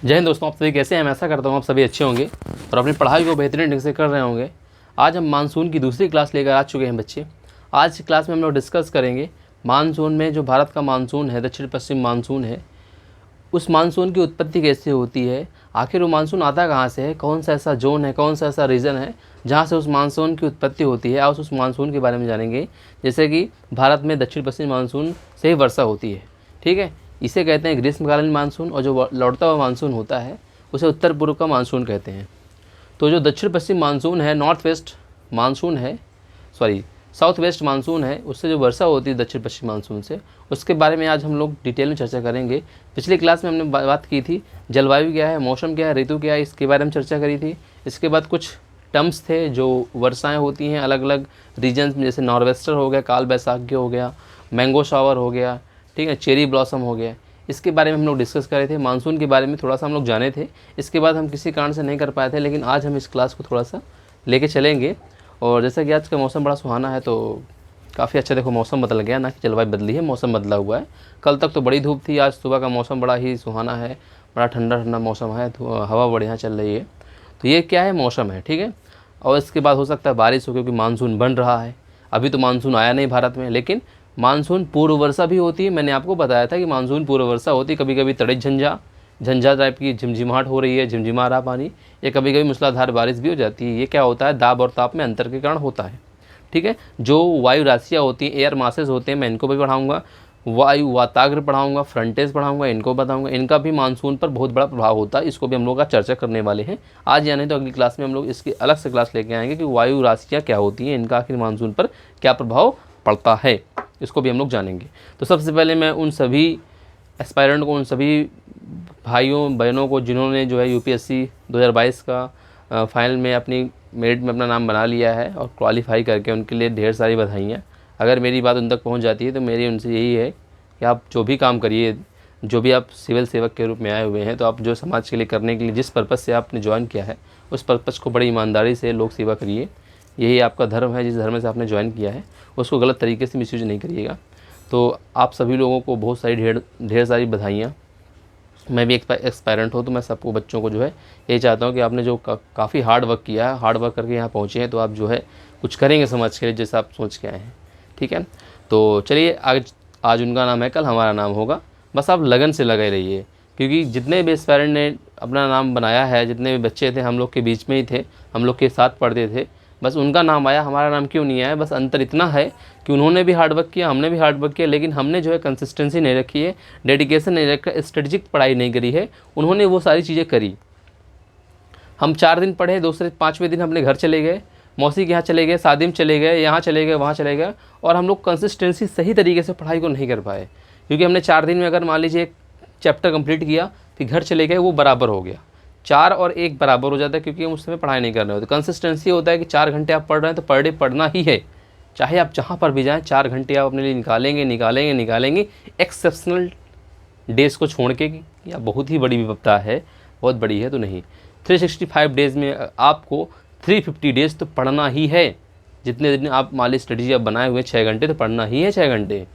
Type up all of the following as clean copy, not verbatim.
जय हिंद दोस्तों, आप सभी कैसे हैं। मैं ऐसा करता हूँ आप सभी अच्छे होंगे और अपनी पढ़ाई को बेहतरीन ढंग से कर रहे होंगे। आज हम मानसून की दूसरी क्लास लेकर आ चुके हैं बच्चे। आज की क्लास में हम लोग डिस्कस करेंगे मानसून में जो भारत का मानसून है, दक्षिण पश्चिम मानसून है, उस मानसून की उत्पत्ति कैसे होती है, आखिर वो मानसून आता कहाँ से है, कौन सा ऐसा जोन है, कौन सा ऐसा रीजन है जहाँ से उस मानसून की उत्पत्ति होती है। आज उस मानसून के बारे में जानेंगे। जैसे कि भारत में दक्षिण पश्चिम मानसून से ही वर्षा होती है, ठीक है। इसे कहते हैं ग्रीष्मकालीन मानसून, और जो लौटता हुआ मानसून होता है उसे उत्तर पूर्व का मानसून कहते हैं। तो जो दक्षिण पश्चिम मानसून है, नॉर्थ वेस्ट मानसून है, साउथ वेस्ट मानसून है, उससे जो वर्षा होती है दक्षिण पश्चिम मानसून से, उसके बारे में आज हम लोग डिटेल में चर्चा करेंगे। पिछली क्लास में हमने बात की थी जलवायु क्या है, मौसम क्या है, ऋतु क्या है, इसके बारे में चर्चा करी थी। इसके बाद कुछ टर्म्स थे जो वर्षाएं होती हैं अलग अलग रीजन्स में, जैसे नॉर्वेस्टर हो गया, काल बैसाखी हो गया, मैंगो शावर हो गया, ठीक है, चेरी ब्लॉसम हो गया। इसके बारे में हम लोग डिस्कस कर रहे थे। मानसून के बारे में थोड़ा सा हम लोग जाने थे, इसके बाद हम किसी कारण से नहीं कर पाए थे, लेकिन आज हम इस क्लास को थोड़ा सा लेके चलेंगे। और जैसा कि आज का मौसम बड़ा सुहाना है, तो काफ़ी अच्छा देखो मौसम बदल गया, ना कि जलवायु बदली है, मौसम बदला हुआ है। कल तक तो बड़ी धूप थी, आज सुबह का मौसम बड़ा ही सुहाना है, बड़ा ठंडा ठंडा मौसम है, तो हवा बढ़िया चल रही है। तो ये क्या है, मौसम है, ठीक है। और इसके बाद हो सकता है बारिश हो, क्योंकि मानसून बन रहा है। अभी तो मानसून आया नहीं भारत में, लेकिन मानसून पूर्व वर्षा भी होती है। मैंने आपको बताया था कि मानसून पूर्व वर्षा होती है। कभी कभी तड़ित झंझा टाइप की झिमझिमाहट हो रही है, झिमझिमा रहा पानी, या कभी कभी मूसलाधार बारिश भी हो जाती है। ये क्या होता है, दाब और ताप में अंतर के कारण होता है, ठीक है। जो वायु राशियाँ होती हैं, एयर मासेस होते हैं, मैं इनको भी पढ़ाऊँगा। वायु वाताग्र पढ़ाऊँगा, फ्रंटेज पढ़ाऊँगा, इनको बताऊँगा। इनका भी मानसून पर बहुत बड़ा प्रभाव होता है, इसको भी हम लोग का चर्चा करने वाले हैं आज, यानी तो अगली क्लास में हम लोग इसकी अलग से क्लास लेके आएंगे कि वायु राशियाँ क्या होती हैं, इनका आखिर मानसून पर क्या प्रभाव पड़ता है, इसको भी हम लोग जानेंगे। तो सबसे पहले मैं उन सभी एस्पायरेंट को, उन सभी भाइयों बहनों को जिन्होंने जो है यूपीएससी 2022 का फाइनल में अपनी मेरिट में अपना नाम बना लिया है और क्वालिफाई करके, उनके लिए ढेर सारी बधाइयाँ। अगर मेरी बात उन तक पहुंच जाती है तो मेरी उनसे यही है कि आप जो भी काम करिए, जो भी आप सिविल सेवक के रूप में आए हुए हैं, तो आप जो समाज के लिए करने के लिए जिस पर्पज़ से आपने ज्वाइन किया है, उस पर्पज़ को बड़ी ईमानदारी से लोक सेवा करिए। यही आपका धर्म है, जिस धर्म से आपने ज्वाइन किया है उसको गलत तरीके से मिसयूज नहीं करिएगा। तो आप सभी लोगों को बहुत सारी ढेर सारी बधाइयाँ। मैं भी एक एक्सपेरेंट हूँ, तो मैं सबको बच्चों को जो है यही चाहता हूँ कि आपने जो काफ़ी हार्ड वर्क किया है, हार्ड वर्क करके यहाँ पहुँचे हैं, तो आप जो है कुछ करेंगे समाज के लिए जैसा आप सोच के आए हैं, ठीक है। तो चलिए, आज उनका नाम है, कल हमारा नाम होगा। बस आप लगन से लगे रहिए, क्योंकि जितने भी एस्पायरेंट ने अपना नाम बनाया है, जितने भी बच्चे थे हम लोग के बीच में ही थे, हम लोग के साथ पढ़ते थे, बस उनका नाम आया, हमारा नाम क्यों नहीं आया। बस अंतर इतना है कि उन्होंने भी हार्ड वर्क किया, हमने भी हार्ड वर्क किया, लेकिन हमने जो है कंसिस्टेंसी नहीं रखी है, डेडिकेशन नहीं रखा, स्ट्रेटजिक पढ़ाई नहीं करी है। उन्होंने वो सारी चीज़ें करी। हम 4 दिन पढ़े, दूसरे 5वें दिन अपने घर चले गए, मौसी के यहाँ चले गए, शादी में चले गए, यहाँ चले गए, वहाँ चले गए, और हम लोग कंसिस्टेंसी सही तरीके से पढ़ाई को नहीं कर पाए। क्योंकि हमने 4 दिन में अगर मान लीजिए एक चैप्टर कंप्लीट किया, फिर घर चले गए, वो बराबर हो गया, 4 और 1 बराबर हो जाता है, क्योंकि हम उस समय पढ़ाई नहीं कर रहे होते। कंसिस्टेंसी होता है कि 4 घंटे आप पढ़ रहे हैं तो पर डे पढ़ना ही है, चाहे आप जहाँ पर भी जाएँ, 4 घंटे आप अपने लिए निकालेंगे। एक्सेप्शनल डेज़ को छोड़ के, या बहुत ही बड़ी विपत्ता है, बहुत बड़ी है तो नहीं, 365 डेज़ में आपको 350 डेज़ तो पढ़ना ही है। जितने दिन आप मान लीजिए स्ट्रेटजी आप बनाए हुए 6 घंटे, तो पढ़ना ही है 6 घंटे,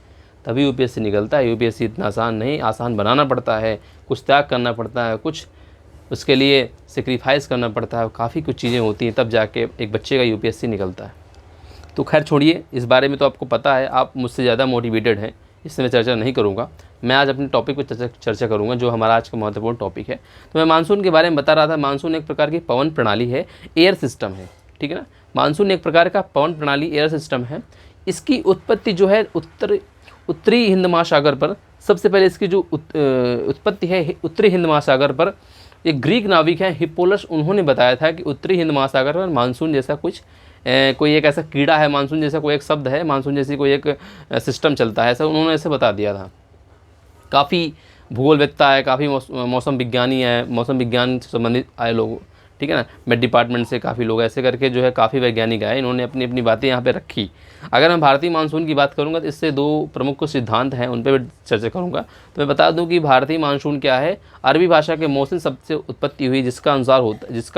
तभी यूपीएससी निकलता है। यूपीएससी इतना आसान नहीं, आसान बनाना पड़ता है, कुछ त्याग करना पड़ता है, कुछ उसके लिए सेक्रीफाइस करना पड़ता है, काफ़ी कुछ चीज़ें होती हैं, तब जाके एक बच्चे का यूपीएससी निकलता है। तो खैर छोड़िए, इस बारे में तो आपको पता है, आप मुझसे ज़्यादा मोटिवेटेड हैं, इससे मैं चर्चा नहीं करूँगा। मैं आज अपने टॉपिक पर चर्चा करूँगा, जो हमारा आज का महत्वपूर्ण टॉपिक है। तो मैं मानसून के बारे में बता रहा था। मानसून एक प्रकार की पवन प्रणाली है, एयर सिस्टम है, ठीक है ना। मानसून एक प्रकार का पवन प्रणाली, एयर सिस्टम है। इसकी उत्पत्ति जो है उत्तरी हिंद महासागर पर, सबसे पहले इसकी जो उत्पत्ति है उत्तरी हिंद महासागर पर। एक ग्रीक नाविक है हिप्पोलस, उन्होंने बताया था कि उत्तरी हिंद महासागर पर मानसून जैसा कोई एक ऐसा कीड़ा है, मानसून जैसा कोई एक शब्द है, मानसून जैसी कोई एक सिस्टम चलता है, ऐसा उन्होंने ऐसे बता दिया था। काफ़ी भूगोलवेत्ता है, काफ़ी मौसम विज्ञानी है, मौसम विज्ञान से संबंधित आए लोग, ठीक है ना, मेड डिपार्टमेंट से काफ़ी लोग, ऐसे करके जो है काफ़ी वैज्ञानिक आए, इन्होंने अपनी अपनी बातें यहाँ पे रखी। अगर मैं भारतीय मानसून की बात करूँगा तो इससे 2 प्रमुख सिद्धांत हैं, उन पर भी चर्चा करूँगा। तो मैं बता दूँ कि भारतीय मानसून क्या है। अरबी भाषा के मौसम शब्द से उत्पत्ति हुई, जिसका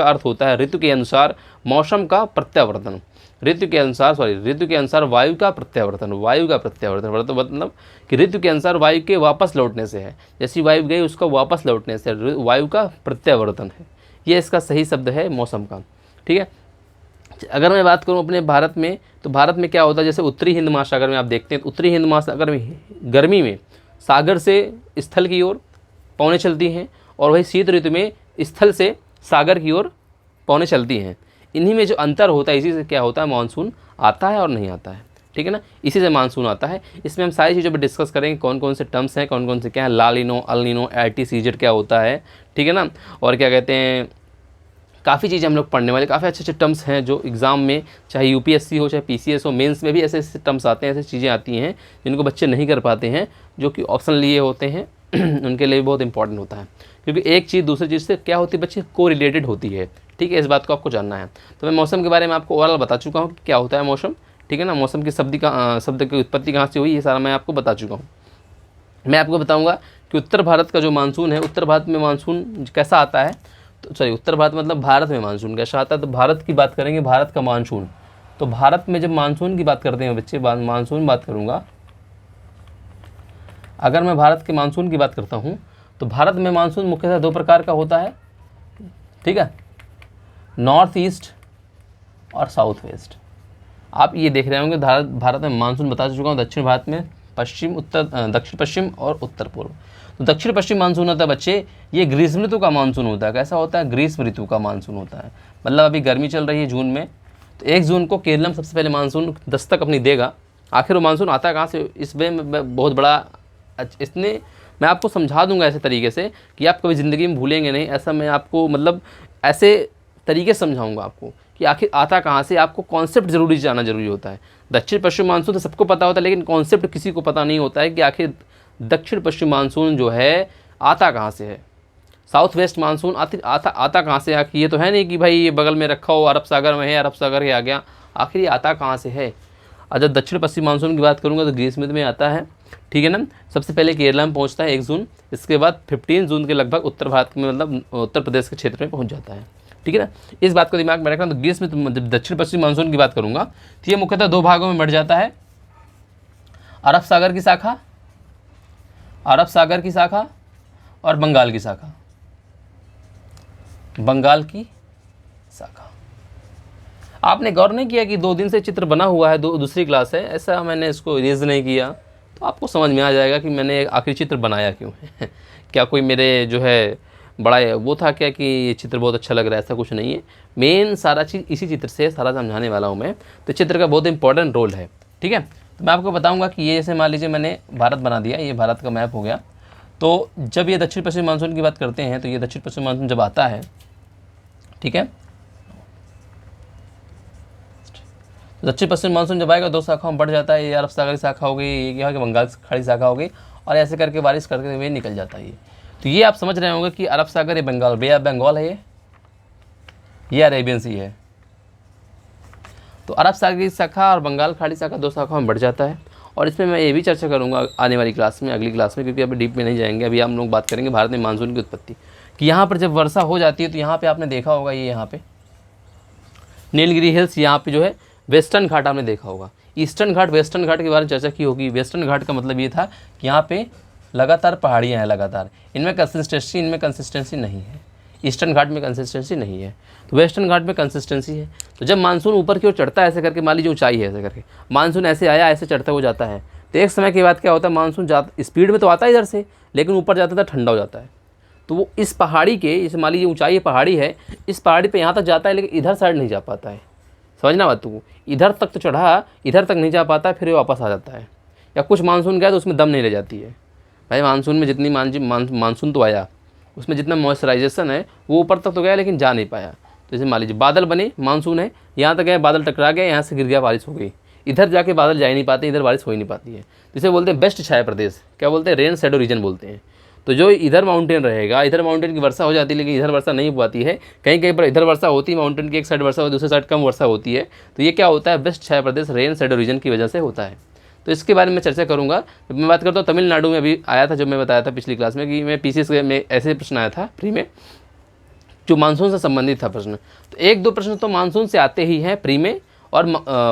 अर्थ होता है ऋतु के अनुसार मौसम का प्रत्यावर्तन। ऋतु के अनुसार वायु का प्रत्यावर्तन, मतलब कि ऋतु के अनुसार वायु के वापस लौटने से है। जैसी वायु गई उसका वापस लौटने से वायु का प्रत्यावर्तन है। ये इसका सही शब्द है मौसम का। ठीक है, अगर मैं बात करूं अपने भारत में, तो भारत में क्या होता है, जैसे उत्तरी हिंद महासागर में आप देखते हैं, उत्तरी हिंद महासागर में गर्मी में सागर से स्थल की ओर पवनें चलती हैं, और वही शीत ऋतु में स्थल से सागर की ओर पवनें चलती हैं। इन्हीं में जो अंतर होता है, इसी से क्या होता है, मानसून आता है और नहीं आता है। ठीक है ना, इसी से मानसून आता है। इसमें हम सारी चीज़ों पर डिस्कस करेंगे, कौन कौन से टर्म्स हैं, कौन कौन से क्या है, लालिनो, अल्निनो, एटीसीजेड क्या होता है, ठीक है ना, और क्या कहते हैं, काफ़ी चीज़ें हम लोग पढ़ने वाले, काफ़ी अच्छे अच्छे टर्म्स हैं जो एग्ज़ाम में, चाहे यूपीएससी हो चाहे पीसीएस हो, मेंस में भी ऐसे ऐसे टर्म्स आते हैं, ऐसी चीज़ें आती हैं जिनको बच्चे नहीं कर पाते हैं, जो कि ऑप्शन लिए होते हैं उनके लिए बहुत इंपॉर्टेंट होता है, क्योंकि एक चीज़ दूसरी चीज़ से क्या होती है बच्चे, को रिलेटेड होती है। ठीक है, इस बात को आपको जानना है। तो मैं मौसम के बारे में आपको ओवरऑल बता चुका हूँ कि क्या होता है मौसम। ठीक है ना, मौसम की शब्द की उत्पत्ति कहाँ से हुई, ये सारा मैं आपको बता चुका हूँ। मैं आपको बताऊँगा कि उत्तर भारत का जो मानसून है, उत्तर भारत में मानसून कैसा आता है, तो सॉरी उत्तर भारत मतलब भारत में मानसून कैसा आता है। तो भारत की बात करेंगे, भारत का मानसून। तो भारत में जब मानसून की बात करते हैं बच्चे, मानसून बात करूँगा, अगर मैं भारत के मानसून की बात करता हूँ तो भारत में मानसून मुख्यतः दो प्रकार का होता है। ठीक है, नॉर्थ ईस्ट और साउथ वेस्ट। आप ये देख रहे होंगे भारत में मानसून बता चुका हूँ, दक्षिण भारत में दक्षिण पश्चिम और उत्तर पूर्व। तो दक्षिण पश्चिम मानसून होता है बच्चे, ये ग्रीष्म ऋतु का मानसून होता है। कैसा होता है, ग्रीष्म ऋतु का मानसून होता है। मतलब अभी गर्मी चल रही है जून में, तो 1 जून को केरल में सबसे पहले मानसून दस्तक अपनी देगा। आखिर वो मानसून आता है कहाँ से, इसमें बहुत बड़ा, इसने मैं आपको समझा दूंगा ऐसे तरीके से कि आप कभी ज़िंदगी में भूलेंगे नहीं। ऐसा मैं आपको मतलब ऐसे तरीके से समझाऊंगा आपको कि आखिर आता कहाँ से। आपको कॉन्सेप्ट जरूरी जानना जरूरी होता है। दक्षिण पश्चिम मानसून तो सबको पता होता है, लेकिन कॉन्सेप्ट किसी को पता नहीं होता है कि आखिर दक्षिण पश्चिम मानसून जो है आता कहाँ से है, साउथ वेस्ट मानसून आता कहाँ से। आखिर ये तो है नहीं कि भाई ये बगल में रखा हो, अरब सागर में है, अरब सागर के आ गया, आखिर ये आता कहाँ से है। और जब दक्षिण पश्चिम मानसून की बात करूँगा तो ग्रीष्म ऋतु में आता है। ठीक है ना, सबसे पहले केरला में पहुंचता है 1 जून, इसके बाद 15 जून के लगभग उत्तर भारत में, मतलब उत्तर प्रदेश के क्षेत्र में पहुंच जाता है। ठीक है ना, इस बात को दिमाग में रखना। तो ग्रीष्म जब दक्षिण पश्चिम मानसून की बात करूंगा तो ये मुख्यतः 2 भागों में बढ़ जाता है, अरब सागर की शाखा और बंगाल की शाखा। आपने गौर नहीं किया कि 2 दिन से चित्र बना हुआ है, दूसरी क्लास है, ऐसा मैंने इसको इरेज नहीं किया, तो आपको समझ में आ जाएगा कि मैंने आखिर चित्र बनाया क्यों है। क्या कोई मेरे जो है बड़ा वो था क्या कि ये चित्र बहुत अच्छा लग रहा है, ऐसा कुछ नहीं है। मेन सारा चीज़ इसी चित्र से सारा समझाने वाला हूँ मैं। तो चित्र का बहुत इंपॉर्टेंट रोल है। ठीक है, तो मैं आपको बताऊँगा कि ये जैसे मान लीजिए मैंने भारत बना दिया, ये भारत का मैप हो गया। तो जब ये दक्षिण पश्चिम मानसून की बात करते हैं, तो ये दक्षिण पश्चिम मानसून जब आता है, ठीक है, दक्षिण पश्चिम मानसून जब आएगा 2 शाखाओं में बढ़ जाता है। ये अरब सागर की शाखा हो गई, ये क्या है कि बंगाल खाड़ी शाखा हो गई, और ऐसे करके बारिश करते हुए निकल जाता है ये। तो ये आप समझ रहे होंगे कि अरब सागर ये बंगाल, बे ऑफ बंगाल है ये अरेबियन सी है। तो अरब सागर की शाखा और बंगाल खाड़ी शाखा 2 शाखाओं में बढ़ जाता है। और इसमें मैं ये भी चर्चा करूँगा आने वाली क्लास में, अगली क्लास में, क्योंकि अभी डीप में नहीं जाएंगे। अभी हम लोग बात करेंगे भारत में मानसून की उत्पत्ति, कि यहाँ पर जब वर्षा हो जाती है तो यहाँ पर आपने देखा होगा, ये यहाँ पे नीलगिरी हिल्स, यहाँ पे जो है वेस्टर्न घाट आपने देखा होगा। ईस्टर्न घाट वेस्टर्न घाट के बारे में चर्चा की होगी। वेस्टर्न घाट का मतलब ये था कि यहाँ पे लगातार पहाड़ियाँ हैं, लगातार, इनमें कंसिस्टेंसी नहीं है। ईस्टर्न घाट में कंसिस्टेंसी नहीं है, तो वेस्टर्न घाट में कंसिस्टेंसी है। तो जब मानसून ऊपर की ओर चढ़ता है ऐसे करके, मान लीजिए ऊंचाई है, ऐसे करके मानसून ऐसे आया, ऐसे चढ़ता हो जाता है, तो एक समय के बाद क्या होता है, मानसून स्पीड में तो आता है इधर से, लेकिन ऊपर जाता था ठंडा हो जाता है। तो वो इस पहाड़ी के, जैसे मान लीजिए ऊंचाई पहाड़ी है, इस पहाड़ी पर यहाँ तक जाता है, लेकिन इधर साइड नहीं जा पाता है। समझना बात को, इधर तक तो चढ़ा, इधर तक नहीं जा पाता, फिर वापस आ जाता है। या कुछ मानसून गया तो उसमें दम नहीं रह जाती है। भाई मानसून में जितनी मानसून तो आया, उसमें जितना मॉइस्चराइजेशन है वो ऊपर तक तो गया, लेकिन जा नहीं पाया। तो जैसे मान लीजिए बादल बने, मानसून है, यहाँ तक गए, बादल टकरा गए, यहाँ से गिर गया, बारिश हो गई, इधर जाके बादल जा ही नहीं पाते, इधर बारिश हो ही नहीं पाती है। जिसे बोलते हैं बेस्ट छाया प्रदेश, क्या बोलते हैं, रेन शैडो रीजन बोलते हैं। तो जो इधर माउंटेन रहेगा, इधर माउंटेन की वर्षा हो जाती है, लेकिन इधर वर्षा नहीं हो पाती है। कहीं कहीं पर इधर वर्षा होती है, माउंटेन की एक साइड वर्षा होती है, दूसरी साइड कम वर्षा होती है। तो ये क्या होता है, बेस्ट छाया प्रदेश रेन शैडो रीजन की वजह से होता है। तो इसके बारे में चर्चा करूँगा। मैं बात करता हूँ तमिलनाडु में अभी आया था, जो मैं बताया था पिछली क्लास में कि मैं पीसीएस में ऐसे प्रश्न आया था प्री में, जो मानसून से संबंधित था प्रश्न। तो 1-2 प्रश्न तो मानसून से आते ही हैं प्री में, और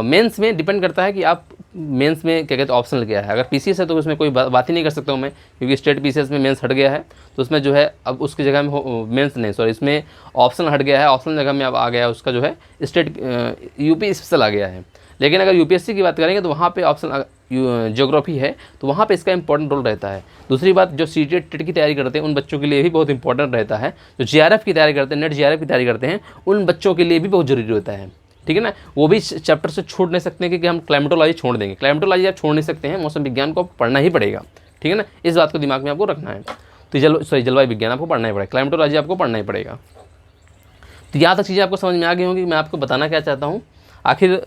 मेंस में डिपेंड करता है कि आप मेंस में क्या कहते हैं ऑप्शनल क्या है। अगर पीसीएस है तो उसमें कोई बात ही नहीं कर सकता हूँ मैं, क्योंकि स्टेट पीसीएस में मेंस हट गया है, तो उसमें जो है अब उसकी जगह में मेंस नहीं, सॉरी, इसमें ऑप्शनल हट गया है, ऑप्शनल जगह में अब आ गया है उसका जो है स्टेट यूपी स्पेशल आ गया है। लेकिन अगर यूपीएससी की बात करेंगे तो वहाँ पे ऑप्शन ज्योग्राफी है, तो वहाँ पे इसका इंपॉर्टेंट रोल रहता है। दूसरी बात, जो सीटेट टेट की तैयारी करते हैं उन बच्चों के लिए भी बहुत इंपॉर्टेंट रहता है। जो जीआरएफ की तैयारी करते हैं, नेट जीआरएफ की तैयारी करते हैं, उन बच्चों के लिए भी बहुत जरूरी होता है, ठीक है ना। वो भी चैप्टर से छोड़ नहीं सकते हैं कि हम क्लाइमेटोलॉजी छोड़ देंगे, क्लाइमेटोलॉजी आप छोड़ नहीं सकते हैं, मौसम विज्ञान को पढ़ना ही पड़ेगा, ठीक है ना। इस बात को दिमाग में आपको रखना है। तो जलवायु विज्ञान आपको पढ़ना ही पड़ेगा, क्लाइमेटोलॉजी आपको पढ़ना ही पड़ेगा। तो यहाँ तक चीज़ें आपको समझ में आ गई होंगी। मैं आपको बताना क्या चाहता हूँ, आखिर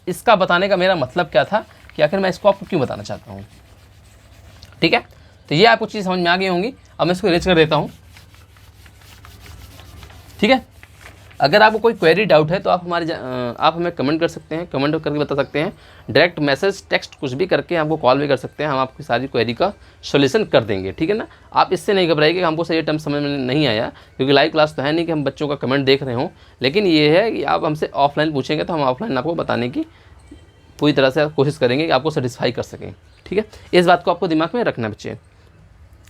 इसका बताने का मेरा मतलब क्या था, कि आखिर मैं इसको आपको क्यों बताना चाहता हूँ, ठीक है। तो ये आपको चीज़ समझ में आ गई होंगी। अब मैं इसको इरेज कर देता हूँ, ठीक है। अगर आपको कोई क्वेरी डाउट है तो आप हमें कमेंट कर सकते हैं, कमेंट करके बता सकते हैं, डायरेक्ट मैसेज टेक्स्ट कुछ भी करके हमको कॉल भी कर सकते हैं, हम आपकी सारी क्वेरी का सोल्यूशन कर देंगे, ठीक है ना। आप इससे नहीं घबराइए कि हमको सही टर्म समझ में नहीं आया, क्योंकि लाइव क्लास तो है नहीं कि हम बच्चों का कमेंट देख रहे हों, लेकिन ये है कि आप हमसे ऑफलाइन पूछेंगे तो हम ऑफलाइन आपको बताने की पूरी तरह से कोशिश करेंगे कि आपको सेटिस्फाई कर सकें, ठीक है। इस बात को आपको दिमाग में रखना बच्चे।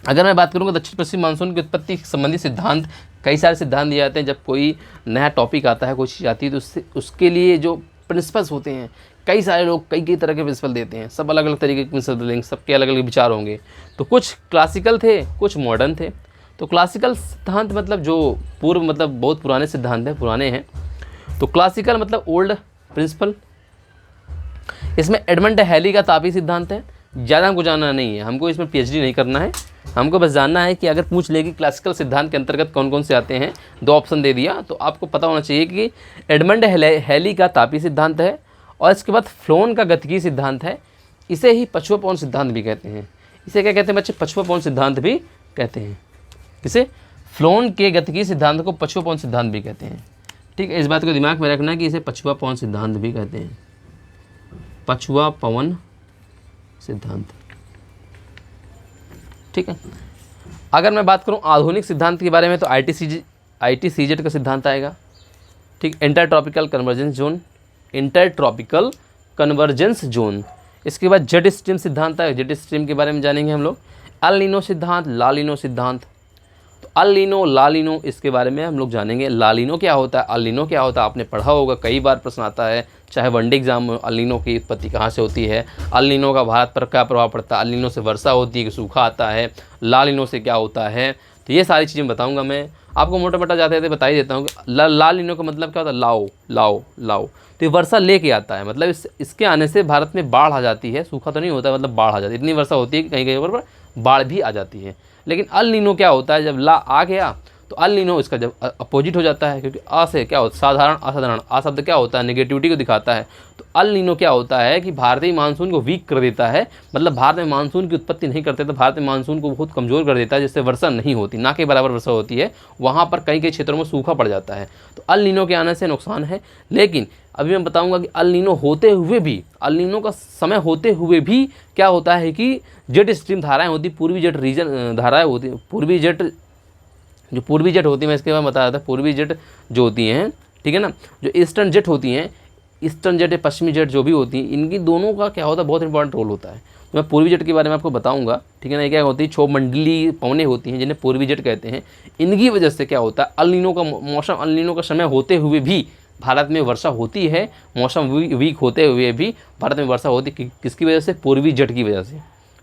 अगर मैं बात करूँगा दक्षिण पश्चिम मानसून की उत्पत्ति संबंधी सिद्धांत, कई सारे सिद्धांत दिए जाते हैं। जब कोई नया टॉपिक आता है, कोई चीज़ आती है, तो उसके लिए जो प्रिंसिपल्स होते हैं, कई सारे लोग कई तरह के प्रिंसिपल देते हैं, सब अलग अलग तरीके के प्रिंसिपल देंगे, सबके अलग अलग विचार होंगे। तो कुछ क्लासिकल थे, कुछ मॉडर्न थे। तो क्लासिकल सिद्धांत मतलब जो पूर्व, मतलब बहुत पुराने सिद्धांत हैं, पुराने हैं। तो क्लासिकल मतलब ओल्ड प्रिंसिपल। इसमें एडमंड हैली का तापी सिद्धांत है। ज़्यादा हमको जानना नहीं है, हमको इसमें पीएचडी नहीं करना है, हमको बस जानना है कि अगर पूछ ले कि क्लासिकल सिद्धांत के अंतर्गत कौन कौन से आते हैं, 2 ऑप्शन दे दिया, तो आपको पता होना चाहिए कि एडमंड हैली का तापी सिद्धांत है, और इसके बाद फ्लोन का गतिकी सिद्धांत है। इसे ही पछुआ पवन सिद्धांत भी कहते हैं। इसे क्या कहते हैं बच्चे? पछुआ पवन सिद्धांत भी कहते हैं। इसे फ्लोन के गतिकी सिद्धांत को पछुआ पवन सिद्धांत भी कहते हैं, ठीक है। इस बात को दिमाग में रखना है कि इसे पछुआ पवन सिद्धांत भी कहते हैं, पछुआ पवन सिद्धांत, ठीक है। अगर मैं बात करूं आधुनिक सिद्धांत के बारे में तो ITCZ का सिद्धांत आएगा, ठीक। Intertropical convergence zone, intertropical convergence zone. इसके बाद जेट स्ट्रीम सिद्धांत है, जेट स्ट्रीम के बारे में जानेंगे हम लोग। अल नीनो सिद्धांत, ला नीनो सिद्धांत। तो अल नीनो, ला नीनो, इसके बारे में हम लोग जानेंगे। ला नीनो क्या होता है, अल नीनो क्या होता है, आपने पढ़ा होगा, कई बार प्रश्न आता है, चाहे वनडे एग्जाम में। अल नीनो की उत्पत्ति कहाँ से होती है, अल नीनो का भारत पर क्या प्रभाव पड़ता है, अल नीनो से वर्षा होती है कि सूखा आता है, ला नीनो से क्या होता है, तो ये सारी चीज़ें बताऊंगा मैं आपको। मोटा मोटा जाते थे बता ही देता हूँ कि ला नीनो का मतलब क्या होता है, लाओ लाओ लाओ, तो ये वर्षा लेके आता है, मतलब इसके आने से भारत में बाढ़ आ जाती है, सूखा तो नहीं होता, मतलब बाढ़ आ जाती है। इतनी वर्षा होती है कि कहीं कहीं पर बाढ़ भी आ जाती है। लेकिन अल नीनो क्या होता है, जब ला आ गया तो अल नीनो इसका जब अपोजिट हो जाता है, क्योंकि आ से क्या होता है, साधारण असाधारण, आ शब्द क्या होता है, नेगेटिविटी को दिखाता है। तो अल नीनो क्या होता है कि भारतीय मानसून को वीक कर देता है, मतलब भारत में मानसून की उत्पत्ति नहीं करते, तो भारत में मानसून को बहुत कमज़ोर कर देता है, जिससे वर्षा नहीं होती, ना के बराबर वर्षा होती है, वहाँ पर कई कई क्षेत्रों में सूखा पड़ जाता है। तो अल नीनो के आने से नुकसान है। लेकिन अभी मैं बताऊंगा कि अल नीनो होते हुए भी, अल नीनो का समय होते हुए भी क्या होता है कि जेट स्ट्रीम धाराएं होती, पूर्वी जेट रीजन धाराएं होती, पूर्वी जेट होती है, मैं इसके बाद बता रहा था, पूर्वी जेट जो होती हैं, ठीक है ना, जो ईस्टर्न जेट होती हैं, ईस्टर्न जेट या पश्चिमी जेट जो भी होती हैं, इनकी दोनों का क्या होता है, बहुत इंपॉर्टेंट रोल होता है। तो मैं पूर्वी जेट के बारे में आपको बताऊंगा, ठीक है ना। ये क्या होती है, क्षोभमंडलीय पवनें होती हैं, जिन्हें पूर्वी जेट कहते हैं। इनकी वजह से क्या होता है, अल नीनो का मौसम, अल नीनो का समय होते हुए भी भारत में वर्षा होती है, मौसम वीक होते हुए भी भारत में वर्षा होती है। किसकी वजह से? पूर्वी जेट की वजह से,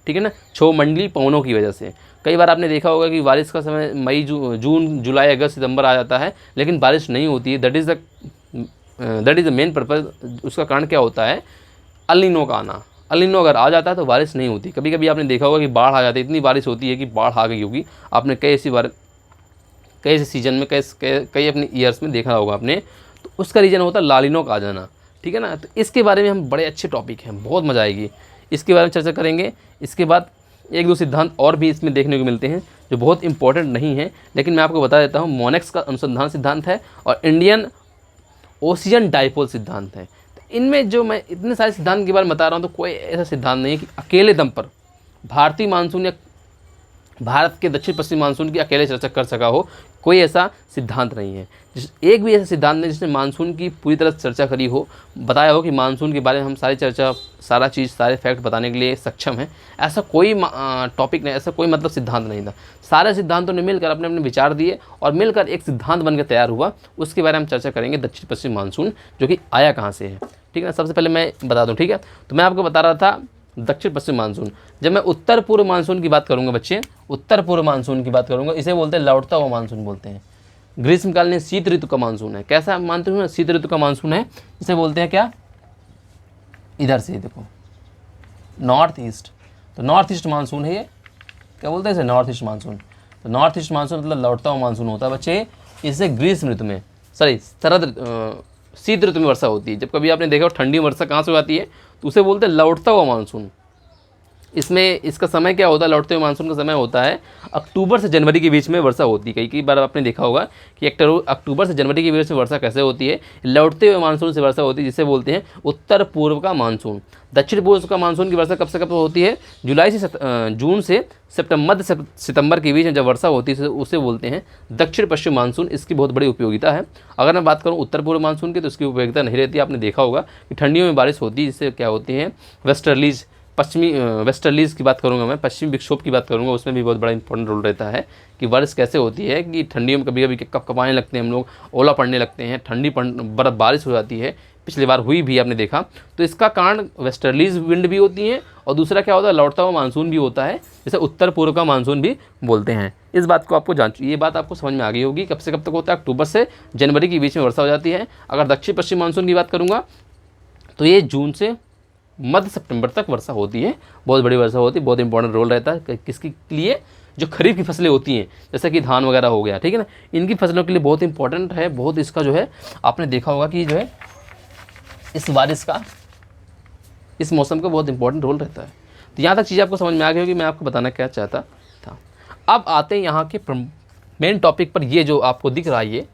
ठीक है ना, क्षोभमंडलीय पवनों की वजह से। कई बार आपने देखा होगा कि बारिश का समय मई, जून, जुलाई, अगस्त, सितंबर आ जाता है, लेकिन बारिश नहीं होती है। That is the main purpose. उसका कारण क्या होता है? अल नीनो का आना। अल नीनो अगर आ जाता है तो बारिश नहीं होती। कभी कभी आपने देखा होगा कि बाढ़ आ जाती है, इतनी बारिश होती है कि बाढ़ आ गई होगी। आपने कई ऐसे सीजन में, कई अपने ईयर्स में देखा होगा आपने। तो उसका रीज़न होता है ला नीनो का आ जाना, ठीक है ना। तो इसके बारे में हम बड़े अच्छे टॉपिक हैं, बहुत मज़ा आएगी, इसके बारे में चर्चा करेंगे। इसके बाद 1-2 सिद्धांत और भी इसमें देखने को मिलते हैं जो बहुत इंपॉर्टेंट नहीं है, लेकिन मैं आपको बता देता हूँ। मोनेक्स का अनुसंधान सिद्धांत है और इंडियन ओशियन डाइपोल सिद्धांत है। तो इनमें जो मैं इतने सारे सिद्धांत के बारे में बता रहा हूँ, तो कोई ऐसा सिद्धांत नहीं है कि अकेले दम पर भारतीय मानसून या भारत के दक्षिण पश्चिम मानसून की अकेले चर्चा कर सका हो, कोई ऐसा सिद्धांत नहीं है। एक भी ऐसा सिद्धांत नहीं जिसने मानसून की पूरी तरह चर्चा करी हो, बताया हो कि मानसून के बारे में हम सारी चर्चा, सारा चीज़, सारे फैक्ट बताने के लिए सक्षम हैं। ऐसा कोई टॉपिक नहीं, ऐसा कोई मतलब सिद्धांत नहीं था। सारे सिद्धांतों ने मिलकर अपने अपने विचार दिए और मिलकर एक सिद्धांत बनकर तैयार हुआ। उसके बारे में हम चर्चा करेंगे, दक्षिण पश्चिम मानसून जो कि आया कहाँ से है। ठीक है ना, सबसे पहले मैं बता दूँ। ठीक है, तो मैं आपको बता रहा था दक्षिण पश्चिम मानसून। जब मैं उत्तर पूर्व मानसून की बात करूंगा बच्चे, उत्तर पूर्व मानसून की बात करूंगा, इसे बोलते हैं लौटता हुआ मानसून बोलते हैं। ग्रीष्मकालीन शीत ऋतु का मानसून है। कैसा मानते हो? शीत ऋतु का मानसून है। इसे बोलते हैं क्या? इधर से देखो, नॉर्थ ईस्ट। तो नॉर्थ ईस्ट मानसून है ये। क्या बोलते हैं इसे? North east monsoon. तो नॉर्थ ईस्ट मानसून मतलब लौटता हुआ मानसून होता है बच्चे। इससे ग्रीष्म ऋतु में, सॉरी शीत ऋतु में वर्षा होती है। जब कभी आपने देखा हो ठंडी में वर्षा कहाँ से आती है, तो उसे बोलते हैं लौटता हुआ मानसून। इसमें इसका समय क्या होता है? लौटते हुए मानसून का समय होता है अक्टूबर से जनवरी के बीच में वर्षा होती है। कई बार आपने देखा होगा कि अक्टूबर से जनवरी के बीच में वर्षा कैसे होती है? लौटते हुए मानसून से वर्षा होती है, जिसे बोलते हैं उत्तर पूर्व का मानसून। दक्षिण पूर्व का मानसून की वर्षा कब से कब होती है? जुलाई से जून से सितंबर के बीच में जब वर्षा होती है उसे बोलते हैं दक्षिण पश्चिम मानसून। इसकी बहुत बड़ी उपयोगिता है। अगर मैं बात करूं उत्तर पूर्व मानसून की, तो इसकी उपयोगिता नहीं रहती। आपने देखा होगा कि ठंडियों में बारिश होती है, जिससे क्या होती है वेस्टर्लीज, पश्चिमी वेस्टर्लीज की बात करूंगा मैं, पश्चिमी विक्षोभ की बात करूंगा। उसमें भी बहुत बड़ा इंपॉर्टेंट रोल रहता है कि बारिश कैसे होती है कि ठंडियों में कभी कभी कपकपाने लगते हैं हम लोग, ओला पड़ने लगते हैं, ठंडी बर्फ बारिश हो जाती है। पिछली बार हुई भी, आपने देखा। तो इसका कारण वेस्टर्लीज विंड भी होती है और दूसरा क्या होता है? लौटता हुआ मानसून भी होता है, जिसे उत्तर पूर्व का मानसून भी बोलते हैं। इस बात को आपको ये बात आपको समझ में आ गई होगी। कब से कब तक होता है? अक्टूबर से जनवरी के बीच में वर्षा हो जाती है। अगर दक्षिण पश्चिम मानसून की बात करूँगा तो ये जून से मध्य सितंबर तक वर्षा होती है। बहुत बड़ी वर्षा होती है, बहुत इंपॉर्टेंट रोल रहता है किसके लिए? जो खरीफ की फसलें होती हैं, जैसे कि धान वगैरह हो गया, ठीक है ना, इनकी फसलों के लिए बहुत इंपॉर्टेंट है। बहुत इसका जो है आपने देखा होगा कि जो है इस बारिश का, इस मौसम का बहुत इंपॉर्टेंट रोल रहता है। तो यहाँ तक चीज़ आपको समझ में आ गई होगी मैं आपको बताना क्या चाहता था। अब आते हैं यहाँ के मेन टॉपिक पर। ये जो आपको दिख रहा है, ये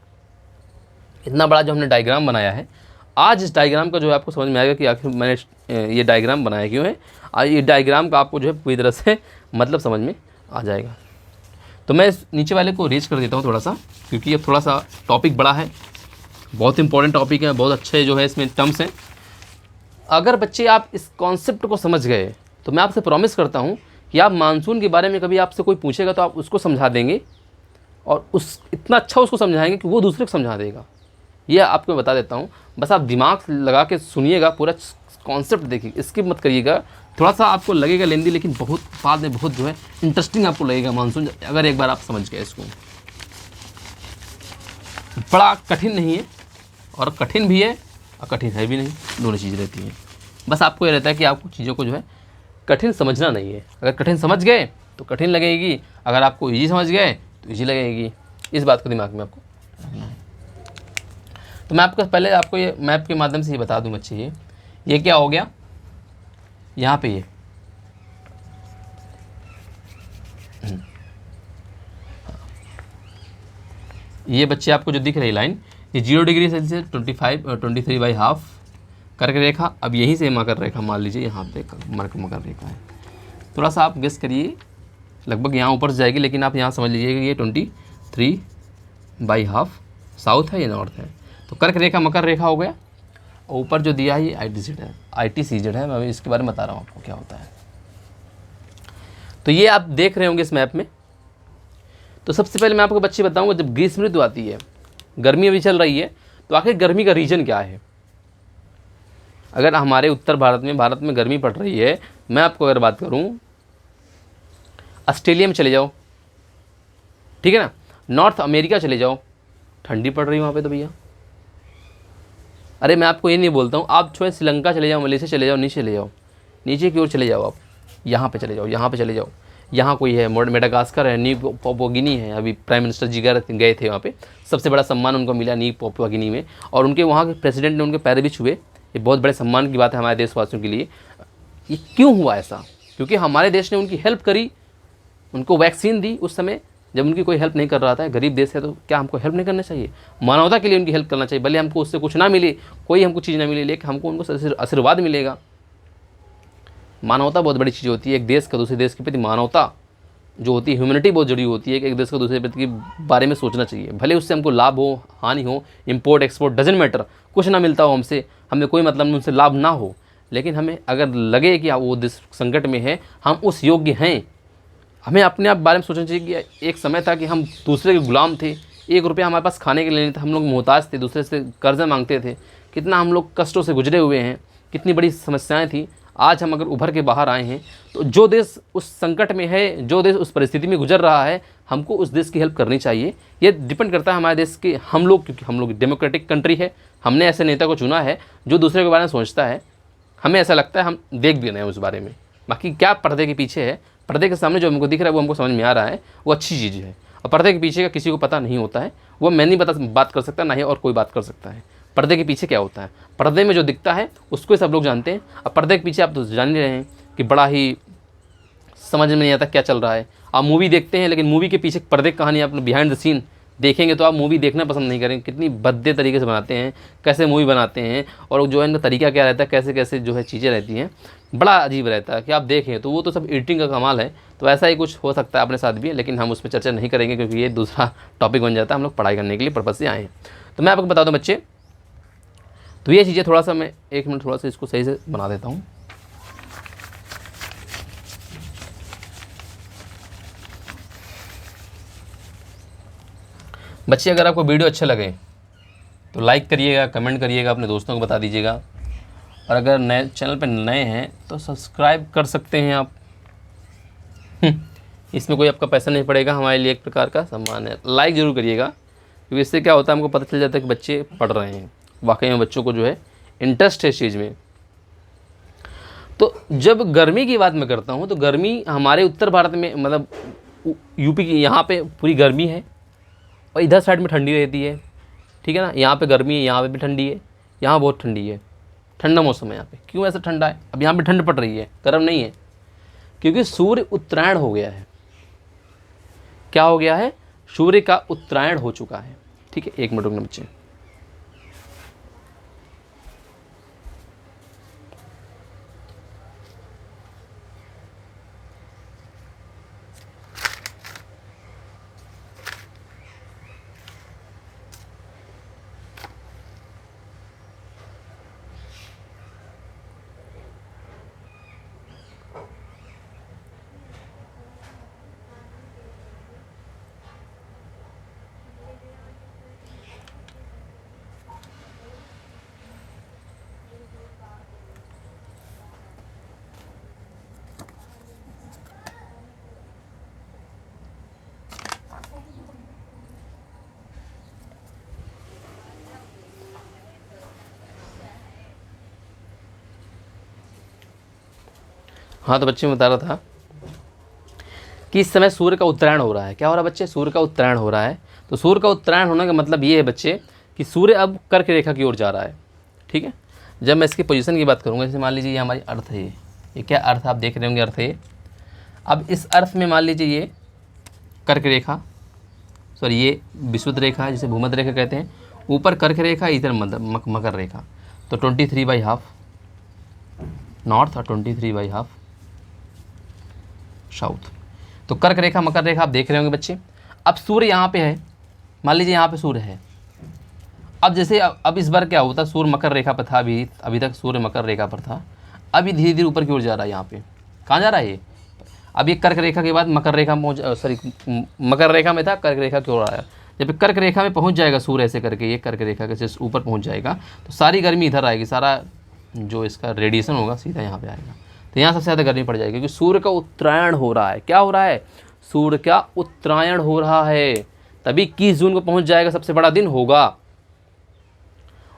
इतना बड़ा जो हमने डायग्राम बनाया है, आज इस डायग्राम का जो है आपको समझ में आएगा कि आखिर मैंने ये डायग्राम बनाया क्यों है। और ये डायग्राम का आपको जो है पूरी तरह से मतलब समझ में आ जाएगा। तो मैं इस नीचे वाले को रेज कर देता हूँ थोड़ा सा, क्योंकि ये थोड़ा सा टॉपिक बड़ा है, बहुत इंपॉर्टेंट टॉपिक है, बहुत अच्छे जो है इसमें टर्म्स हैं। अगर बच्चे आप इस कॉन्सेप्ट को समझ गए तो मैं आपसे प्रॉमिस करता हूँ कि आप मानसून के बारे में कभी आपसे कोई पूछेगा तो आप उसको समझा देंगे, और उस इतना अच्छा उसको समझाएंगे कि वो दूसरे को समझा देगा। ये आपको बता देता हूँ, बस आप दिमाग लगा के सुनिएगा, पूरा कॉन्सेप्ट देखिए, स्किप मत करिएगा। थोड़ा सा आपको लगेगा लेंदी, लेकिन बहुत बाद में बहुत जो है इंटरेस्टिंग आपको लगेगा मानसून, अगर एक बार आप समझ गए इसको। बड़ा कठिन नहीं है, और कठिन भी है और कठिन है भी नहीं, दोनों चीज़ रहती हैं। बस आपको ये रहता है कि आपको चीज़ों को जो है कठिन समझना नहीं है। अगर कठिन समझ गए तो कठिन लगेगी, अगर आपको ईजी समझ गए तो ईजी लगेगी। इस बात को दिमाग में आपको रखना है। तो मैं आपको पहले आपको ये मैप के माध्यम से ये बता दूं बच्चे, ये क्या हो गया यहाँ पे, ये बच्चे आपको जो दिख रही लाइन, ये 0 डिग्री सेल्सियस 23/2 कर्क रेखा। अब यहीं से मकर रेखा मान लीजिए, यहाँ पे मकर रेखा है। थोड़ा सा आप गेस करिए, लगभग यहाँ ऊपर से जाएगी, लेकिन आप यहाँ समझ लीजिए कि ये 23/2 साउथ है, ये नॉर्थ है। तो कर्क रेखा मकर रेखा हो गया। और ऊपर जो दिया है ये ITCZ है। मैं अभी इसके बारे में बता रहा हूँ आपको क्या होता है। तो ये आप देख रहे होंगे इस मैप में। तो सबसे पहले मैं आपको बच्चे बताऊंगा, जब ग्रीष्म ऋतु आती है, गर्मी अभी चल रही है, तो आखिर गर्मी का रीजन क्या है। अगर हमारे उत्तर भारत में गर्मी पड़ रही है, मैं आपको अगर बात करूं, ऑस्ट्रेलिया में चले जाओ, ठीक है ना, नॉर्थ अमेरिका चले जाओ, ठंडी पड़ रही है वहाँ पे तो भैया। अरे मैं आपको ये नहीं बोलता हूँ, आप जो है श्रीलंका चले जाओ, मलेशिया चले जाओ, नीचे चले जाओ, नीचे की ओर चले जाओ, आप यहाँ पे चले जाओ, यहाँ पे चले जाओ। यहाँ कोई है, मेडागास्कर है, न्यू पापुआ गिनी है। अभी प्राइम मिनिस्टर जी गए थे वहाँ पे, सबसे बड़ा सम्मान उनको मिला न्यू पापुआ गिनी में, और उनके वहाँ के प्रेसिडेंट ने उनके पैर भी छुए। ये बहुत बड़े सम्मान की बात है हमारे देशवासियों के लिए। ये क्यों हुआ ऐसा? क्योंकि हमारे देश ने उनकी हेल्प करी, उनको वैक्सीन दी उस समय जब उनकी कोई हेल्प नहीं कर रहा था। गरीब देश है तो क्या हमको हेल्प नहीं करना चाहिए? मानवता के लिए उनकी हेल्प करना चाहिए, भले हमको उससे कुछ ना मिले, कोई हमको चीज़ ना मिले, लेकिन हमको उनको आशीर्वाद मिलेगा। मानवता बहुत बड़ी चीज़ होती है, एक देश का दूसरे देश के प्रति मानवता, जो होती है ह्यूमैनिटी बहुत जुड़ी होती है कि एक देश को दूसरे व्यक्ति के बारे में सोचना चाहिए, भले उससे हमको लाभ हो हानि हो, इंपोर्ट एक्सपोर्ट डजेंट मैटर, कुछ ना मिलता हो हमसे, हमें कोई मतलब नहीं, उनसे लाभ ना हो, लेकिन हमें अगर लगे कि वो देश संकट में है, हम उस योग्य हैं, हमें अपने आप बारे में सोचना चाहिए कि एक समय था कि हम दूसरे के गुलाम थे, 1 रुपया हमारे पास खाने के लिए नहीं था, हम लोग मोहताज थे, दूसरे से कर्जा मांगते थे, कितना हम लोग कष्टों से गुजरे हुए हैं, कितनी बड़ी समस्याएं थी। आज हम अगर उभर के बाहर आए हैं तो जो देश उस संकट में है, जो देश उस परिस्थिति में गुजर रहा है, हमको उस देश की हेल्प करनी चाहिए। ये डिपेंड करता है हमारे देश के हम लोग, क्योंकि हम लोग डेमोक्रेटिक कंट्री है, हमने ऐसे नेता को चुना है जो दूसरे के बारे में सोचता है, हमें ऐसा लगता है, हम देख भी रहे हैं उस बारे में। बाकी क्या पर्दे के पीछे है, पर्दे के सामने जो हमको दिख रहा है वो हमको समझ में आ रहा है, वो अच्छी चीज़ है, और पर्दे के पीछे का किसी को पता नहीं होता है, वो मैं नहीं बात कर सकता, ना ही और कोई बात कर सकता है। पर्दे के पीछे क्या होता है, पर्दे में जो दिखता है उसको ही सब लोग जानते हैं। अब पर्दे के पीछे आप तो जान ही रहे हैं कि बड़ा ही समझ में नहीं आता क्या चल रहा है। आप मूवी देखते हैं, लेकिन मूवी के पीछे पर्दे की कहानी, आप बिहाइंड द सीन देखेंगे तो आप मूवी देखना पसंद नहीं करेंगे, कितनी भद्दे तरीके से बनाते हैं, कैसे मूवी बनाते हैं, और जो है इनका तरीका क्या रहता है, कैसे कैसे जो है चीज़ें रहती हैं, बड़ा अजीब रहता है कि आप देखें तो वो तो सब एडिटिंग का कमाल है। तो ऐसा ही कुछ हो सकता है अपने साथ भी, लेकिन हम उस पर चर्चा नहीं करेंगे क्योंकि ये दूसरा टॉपिक बन जाता है, हम लोग पढ़ाई करने के लिए पर्पज़ से आए हैं। तो मैं आपको बता दूँ बच्चे, तो ये चीज़ें थोड़ा सा मैं 1 मिनट थोड़ा सा इसको सही से बना देता हूँ। बच्चे अगर आपको वीडियो अच्छे लगे तो लाइक करिएगा, कमेंट करिएगा, अपने दोस्तों को बता दीजिएगा, और अगर नए चैनल पर नए हैं तो सब्सक्राइब कर सकते हैं आप। इसमें कोई आपका पैसा नहीं पड़ेगा, हमारे लिए एक प्रकार का सम्मान है। लाइक ज़रूर करिएगा, क्योंकि इससे क्या होता है, हमको पता चल जाता है कि बच्चे पढ़ रहे हैं, वाकई में बच्चों को जो है इंटरेस्ट है इस चीज़ में। तो जब गर्मी की बात मैं करता हूँ तो गर्मी हमारे उत्तर भारत में, मतलब यूपी की यहाँ पे पूरी गर्मी है, और इधर साइड में ठंडी रहती है, ठीक है ना। यहाँ पे गर्मी है, यहाँ पे भी ठंडी है, यहाँ बहुत ठंडी है, ठंडा मौसम है यहाँ पे। क्यों ऐसा ठंडा है, अब यहाँ पे ठंड पड़ रही है, गर्म नहीं है, क्योंकि सूर्य उत्तरायण हो गया है। क्या हो गया है, सूर्य का उत्तरायण हो चुका है। ठीक है, 1 मिनट रुकना बच्चे। हाँ, तो बच्चे में बता रहा था कि इस समय सूर्य का उत्तरायण हो रहा है। क्या हो रहा है बच्चे, सूर्य का उत्तरायण हो रहा है। तो सूर्य का उत्तरायण होने का मतलब ये है बच्चे कि सूर्य अब कर्क रेखा की ओर जा रहा है। ठीक है, जब मैं इसकी पोजीशन की बात करूँगा, जैसे मान लीजिए ये हमारी अर्थ है, ये क्या अर्थ आप देख रहे होंगे, अर्थ है। अब इस अर्थ में मान लीजिए ये कर्क रेखा, सॉरी ये विषुवत रेखा है जिसे भूमध्य रेखा कहते हैं, ऊपर कर्क रेखा, इधर मकर रेखा। तो 23/2 नॉर्थ और 23/2 साउथ। तो कर्क रेखा मकर रेखा आप देख रहे होंगे बच्चे। अब सूर्य यहाँ पे है, मान लीजिए यहाँ पे सूर्य है। अब जैसे अब इस बार क्या होता, सूर्य मकर रेखा पर था, अभी तक सूर्य मकर रेखा पर था, अभी धीरे धीरे ऊपर की ओर जा रहा है। यहाँ पे कहाँ जा रहा है ये, अब ये कर्क रेखा के बाद मकर रेखा में मकर रेखा में था, कर्क रेखा की ओर आया। जब कर्क रेखा में पहुँच जाएगा सूर्य ऐसे करके, ये कर्क रेखा के जैसे ऊपर पहुँच जाएगा, तो सारी गर्मी इधर आएगी, सारा जो इसका रेडिएशन होगा सीधा यहाँ पे आएगा। तो यहाँ सबसे ज़्यादा गर्मी पड़ जाएगी, क्योंकि सूर्य का उत्तरायण हो रहा है। क्या हो रहा है, सूर्य का उत्तरायण हो रहा है। तभी 21 जून को पहुँच जाएगा, सबसे बड़ा दिन होगा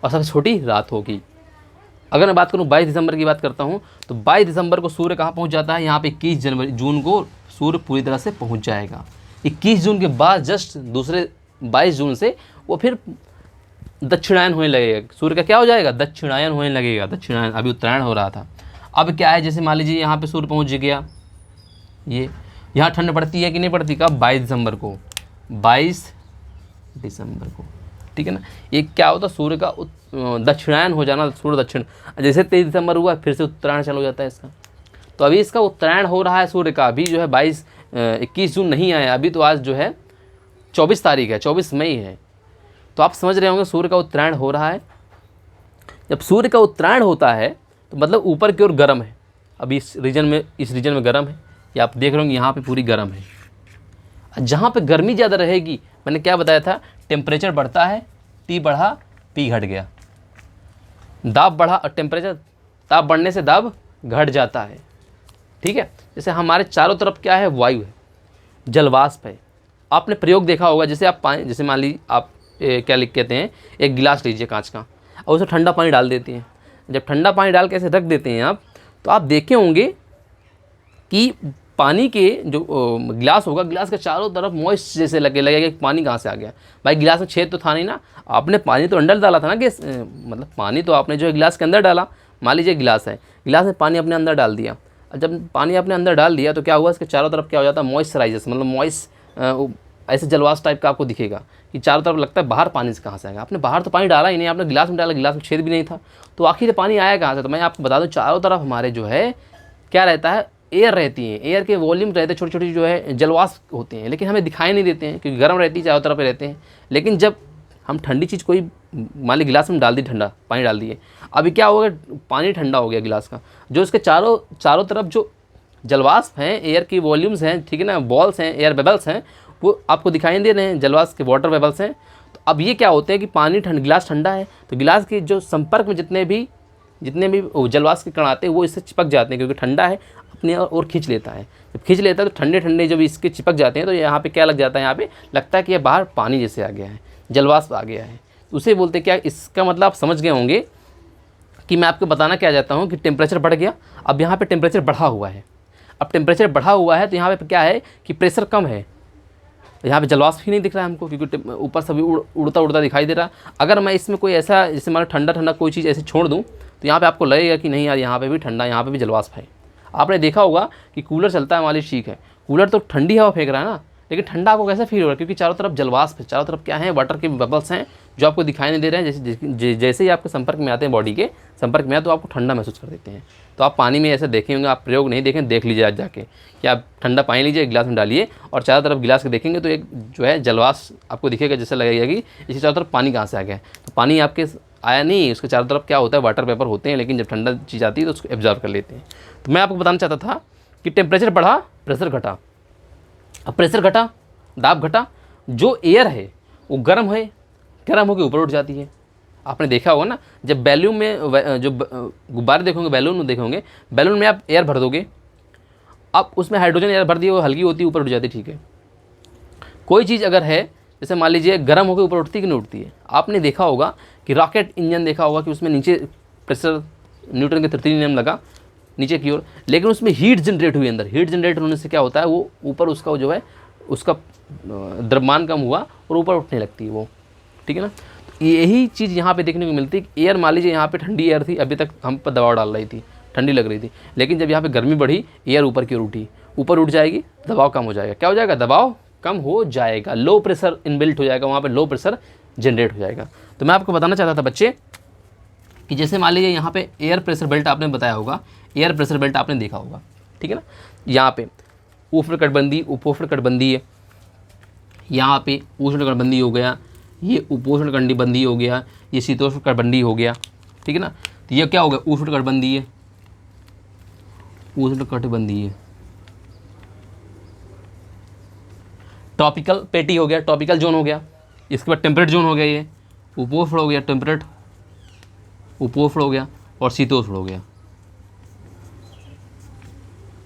और सबसे छोटी रात होगी। अगर मैं बात करूँ 22 दिसंबर की बात करता हूँ, तो 22 दिसंबर को सूर्य कहाँ पहुँच जाता है, यहाँ पे 21 जून को सूर्य पूरी तरह से पहुँच जाएगा। 21 जून के बाद जस्ट दूसरे 22 जून से वो फिर दक्षिणायन होने लगेगा। सूर्य का क्या हो जाएगा, दक्षिणायन होने लगेगा। दक्षिणायन, अभी उत्तरायण हो रहा था। अब क्या है, जैसे मान लीजिए यहाँ पे सूर्य पहुँच गया, ये यहाँ ठंड पड़ती है कि नहीं पड़ती, कब, 22 दिसंबर को, 22 दिसंबर को। ठीक है ना, ये क्या होता है, सूर्य का दक्षिणायन हो जाना, सूर्य दक्षिण। जैसे 23 दिसंबर हुआ फिर से उत्तरायण चालू हो जाता है इसका। तो अभी इसका उत्तरायण हो रहा है सूर्य का, अभी जो है 22 21 जून नहीं आया अभी, तो आज जो है 24 तारीख है, 24 मई है। तो आप समझ रहे होंगे सूर्य का उत्तरायण हो रहा है। जब सूर्य का उत्तरायण होता है तो मतलब ऊपर की ओर गर्म है। अभी इस रीजन में गर्म है, या आप देख रहे होंगे यहाँ पे पूरी गर्म है। जहाँ पे गर्मी ज़्यादा रहेगी, मैंने क्या बताया था, टेम्परेचर बढ़ता है, टी बढ़ा पी घट गया, दाब बढ़ा और टेम्परेचर, ताप बढ़ने से दाब घट जाता है। ठीक है, जैसे हमारे चारों तरफ क्या है, वायु है, जलवाष्प है। आपने प्रयोग देखा होगा, जैसे आप पानी, जैसे मान लीजिए आप क्या लिख कहते हैं, एक गिलास लीजिए कांच का और उसमें ठंडा पानी डाल देते हैं। जब ठंडा पानी डाल के ऐसे रख देते हैं आप, तो आप देखे होंगे कि पानी के जो गिलास होगा, गिलास के चारों तरफ मॉइस्ट जैसे लगेगा कि पानी कहाँ से आ गया। भाई गिलास में छेद तो था नहीं ना, आपने पानी तो अंदर डाला था ना, कि मतलब पानी तो आपने जो है गिलास के अंदर डाला। मान लीजिए गिलास है, गिलास में पानी अपने अंदर डाल दिया। जब पानी अपने अंदर डाल दिया तो क्या हुआ, इसके चारों तरफ क्या हो जाता है, मॉइस्चराइजेशन, मतलब मॉइस्ट ऐसे जलवाष्प टाइप का आपको दिखेगा कि चारों तरफ लगता है बाहर पानी से कहाँ से आएगा। आपने बाहर तो पानी डाला ही नहीं, आपने गिलास में डाला, गिलास में छेद भी नहीं था, तो आखिर पानी आया कहाँ से। तो मैं आपको बता दूं, चारों तरफ हमारे जो है क्या रहता है, एयर रहती है, एयर के वॉल्यूम रहते हैं, छोटी छोटी जो है जलवाष्प होते हैं, लेकिन हमें दिखाई नहीं देते हैं क्योंकि गर्म रहती है, चारों तरफ रहते हैं। लेकिन जब हम ठंडी चीज़ कोई मान ली गिलास में डाल दी, ठंडा पानी डाल दिए, अभी क्या होगा, पानी ठंडा हो गया गिलास का, जो इसके चारों तरफ जो जलवाष्प हैं, एयर की वॉल्यूम्स हैं, ठीक है ना, बॉल्स हैं, एयर बेबल्स हैं, वो आपको दिखाई नहीं दे रहे हैं, जलवाष्प के वाटर बेबल्स हैं। तो अब ये क्या होते हैं कि पानी गिलास ठंडा है, तो गिलास के जो संपर्क में जितने भी जलवाष्प के कण आते हैं वो इससे चिपक जाते हैं, क्योंकि ठंडा है, अपने और खींच लेता है। जब खींच लेता है तो ठंडे ठंडे जब इसके चिपक जाते हैं तो यहाँ पे क्या लग जाता है, यहाँ पे लगता है कि ये बाहर पानी जैसे आ गया है, जलवाष्प आ गया है, तो उसे बोलते क्या। इसका मतलब आप समझ गए होंगे कि मैं आपको बताना क्या चाहता हूँ कि टेम्परेचर बढ़ गया। अब यहाँ पे टेम्परेचर बढ़ा हुआ है, अब टेम्परेचर बढ़ा हुआ है तो यहाँ पे क्या है कि प्रेशर कम है, यहाँ पे जलवाष्प ही नहीं दिख रहा है हमको, क्योंकि ऊपर सभी उड़ता उड़ता दिखाई दे रहा है। अगर मैं इसमें कोई ऐसा, जैसे मान ठंडा ठंडा कोई चीज़ ऐसे छोड़ दूँ तो यहाँ पे आपको लगेगा कि नहीं यार, यहाँ पे भी ठंडा, यहाँ पे भी जलवाष्प है। आपने देखा होगा कि कूलर चलता है, हमारी ठीक है, कूलर तो ठंडी हवा फेंक रहा है ना, लेकिन ठंडा आपको कैसे फील हो रहा है, क्योंकि चारों तरफ जलवाष्प है, चारों तरफ क्या है, वाटर के बबल्स हैं जो आपको दिखाई नहीं दे रहे हैं। जैसे ही आपके संपर्क में आते हैं, बॉडी के संपर्क में आते तो आपको ठंडा महसूस कर देते हैं। तो आप पानी में ऐसे देखे होंगे, आप प्रयोग नहीं देखें, देख लीजिए आज जाके कि आप ठंडा पानी लीजिए, गिलास में डालिए और चारों तरफ गिलास के देखेंगे तो एक जो है जलवाष्प आपको दिखेगा, जैसे लगेगा कि इसके चारों तरफ पानी कहाँ से आ गया है। तो पानी आपके आया नहीं, उसके चारों तरफ क्या होता है, वाटर वेपर होते हैं, लेकिन जब ठंडा चीज़ आती है तो उसको एब्जॉर्व कर लेते हैं। तो मैं आपको बताना चाहता था कि टेम्परेचर बढ़ा, प्रेशर घटा। अब प्रेशर घटा, दाब घटा, जो एयर है वो गर्म होकर ऊपर उठ जाती है। आपने देखा होगा ना, जब बैलून में जो गुब्बारे देखोगे, बैलून में देखोगे, बैलून में आप एयर भर दोगे, आप उसमें हाइड्रोजन एयर भर दिए, वो हल्की होती है, ऊपर उठ जाती है, ठीक है। कोई चीज़ अगर है, जैसे मान लीजिए गर्म होकर ऊपर उठती है कि नहीं उठती है। आपने देखा होगा कि रॉकेट इंजन देखा होगा कि उसमें नीचे प्रेशर, न्यूटन के तृतीय नियम लगा नीचे की ओर, लेकिन उसमें हीट जनरेट हुई अंदर। हीट जनरेट होने से क्या होता है, वो ऊपर उसका जो है उसका द्रव्यमान कम हुआ और ऊपर उठने लगती है वो, ठीक है ना। तो यही चीज़ यहाँ पे देखने को मिलती है कि एयर, मान लीजिए यहाँ पे ठंडी एयर थी, अभी तक हम पर दबाव डाल रही थी, ठंडी लग रही थी, लेकिन जब यहाँ पे गर्मी बढ़ी, एयर ऊपर की ओर उठी, ऊपर उठ जाएगी, दबाव कम हो जाएगा। क्या हो जाएगा, दबाव कम हो जाएगा, लो प्रेशर इनबिल्ट हो जाएगा, वहाँ पे लो प्रेशर जनरेट हो जाएगा। तो मैं आपको बताना चाहता था बच्चे कि जैसे मान लीजिए यहाँ पे एयर प्रेशर बेल्ट आपने बताया होगा, एयर प्रेशर बेल्ट आपने देखा होगा, ठीक है ना। यहाँ पे उष्णकटिबंधीय, उपोष्णकटिबंधीय, यहाँ पे उष्णकटिबंधीय हो गया, ये उपोष्णकटिबंधीय हो गया, ये शीतोष्णकटिबंधीय हो गया, ठीक है ना। तो ये क्या हो गया, उष्णकटिबंधीय, उष्णकटिबंधीय। टॉपिकल पेटी हो गया, टॉपिकल जोन हो गया, इसके बाद टेम्परेट जोन हो गया, ये उपोष्ण हो गया, टेम्परेट उपोष्ण हो गया, और शीतोष्ण हो गया।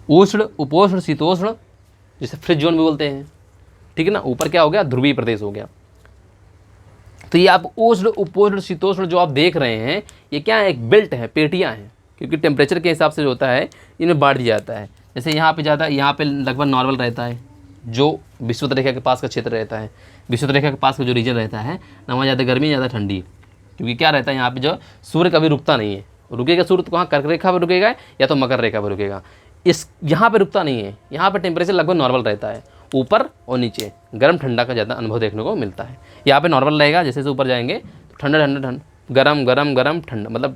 उष्ण, उपोष्ण, शीतोष्ण, जिसे फ्रिज जोन भी बोलते हैं, ठीक है ना। ऊपर क्या हो गया, ध्रुवीय प्रदेश हो गया। तो ये आप उष्ण, उपोष्ण, शीतोष्ण जो आप देख रहे हैं, ये क्या है, एक बेल्ट है, पेटियां हैं, क्योंकि टेम्परेचर के हिसाब से जो होता है इनमें बांट दिया जाता है। जैसे यहाँ पे ज़्यादा, यहाँ पे लगभग नॉर्मल रहता है, जो विषुवत रेखा के पास का क्षेत्र रहता है, विषुवत रेखा के पास का जो रीजन रहता है ना, वहाँ ज़्यादा गर्मी, ज़्यादा ठंडी, क्योंकि क्या रहता है यहाँ पे जो सूर्य कभी रुकता नहीं है। रुकेगा सूर्य तो कहाँ, कर्क रेखा पर रुकेगा या तो मकर रेखा पर रुकेगा, इस यहाँ पे रुकता नहीं है। यहाँ पे टेम्परेचर लगभग नॉर्मल रहता है, ऊपर और नीचे गर्म ठंडा का ज़्यादा अनुभव देखने को मिलता है। यहाँ पे नॉर्मल रहेगा, जैसे जैसे ऊपर जाएंगे तो ठंडा ठंडा ठंड, गरम गरम गरम ठंडा, मतलब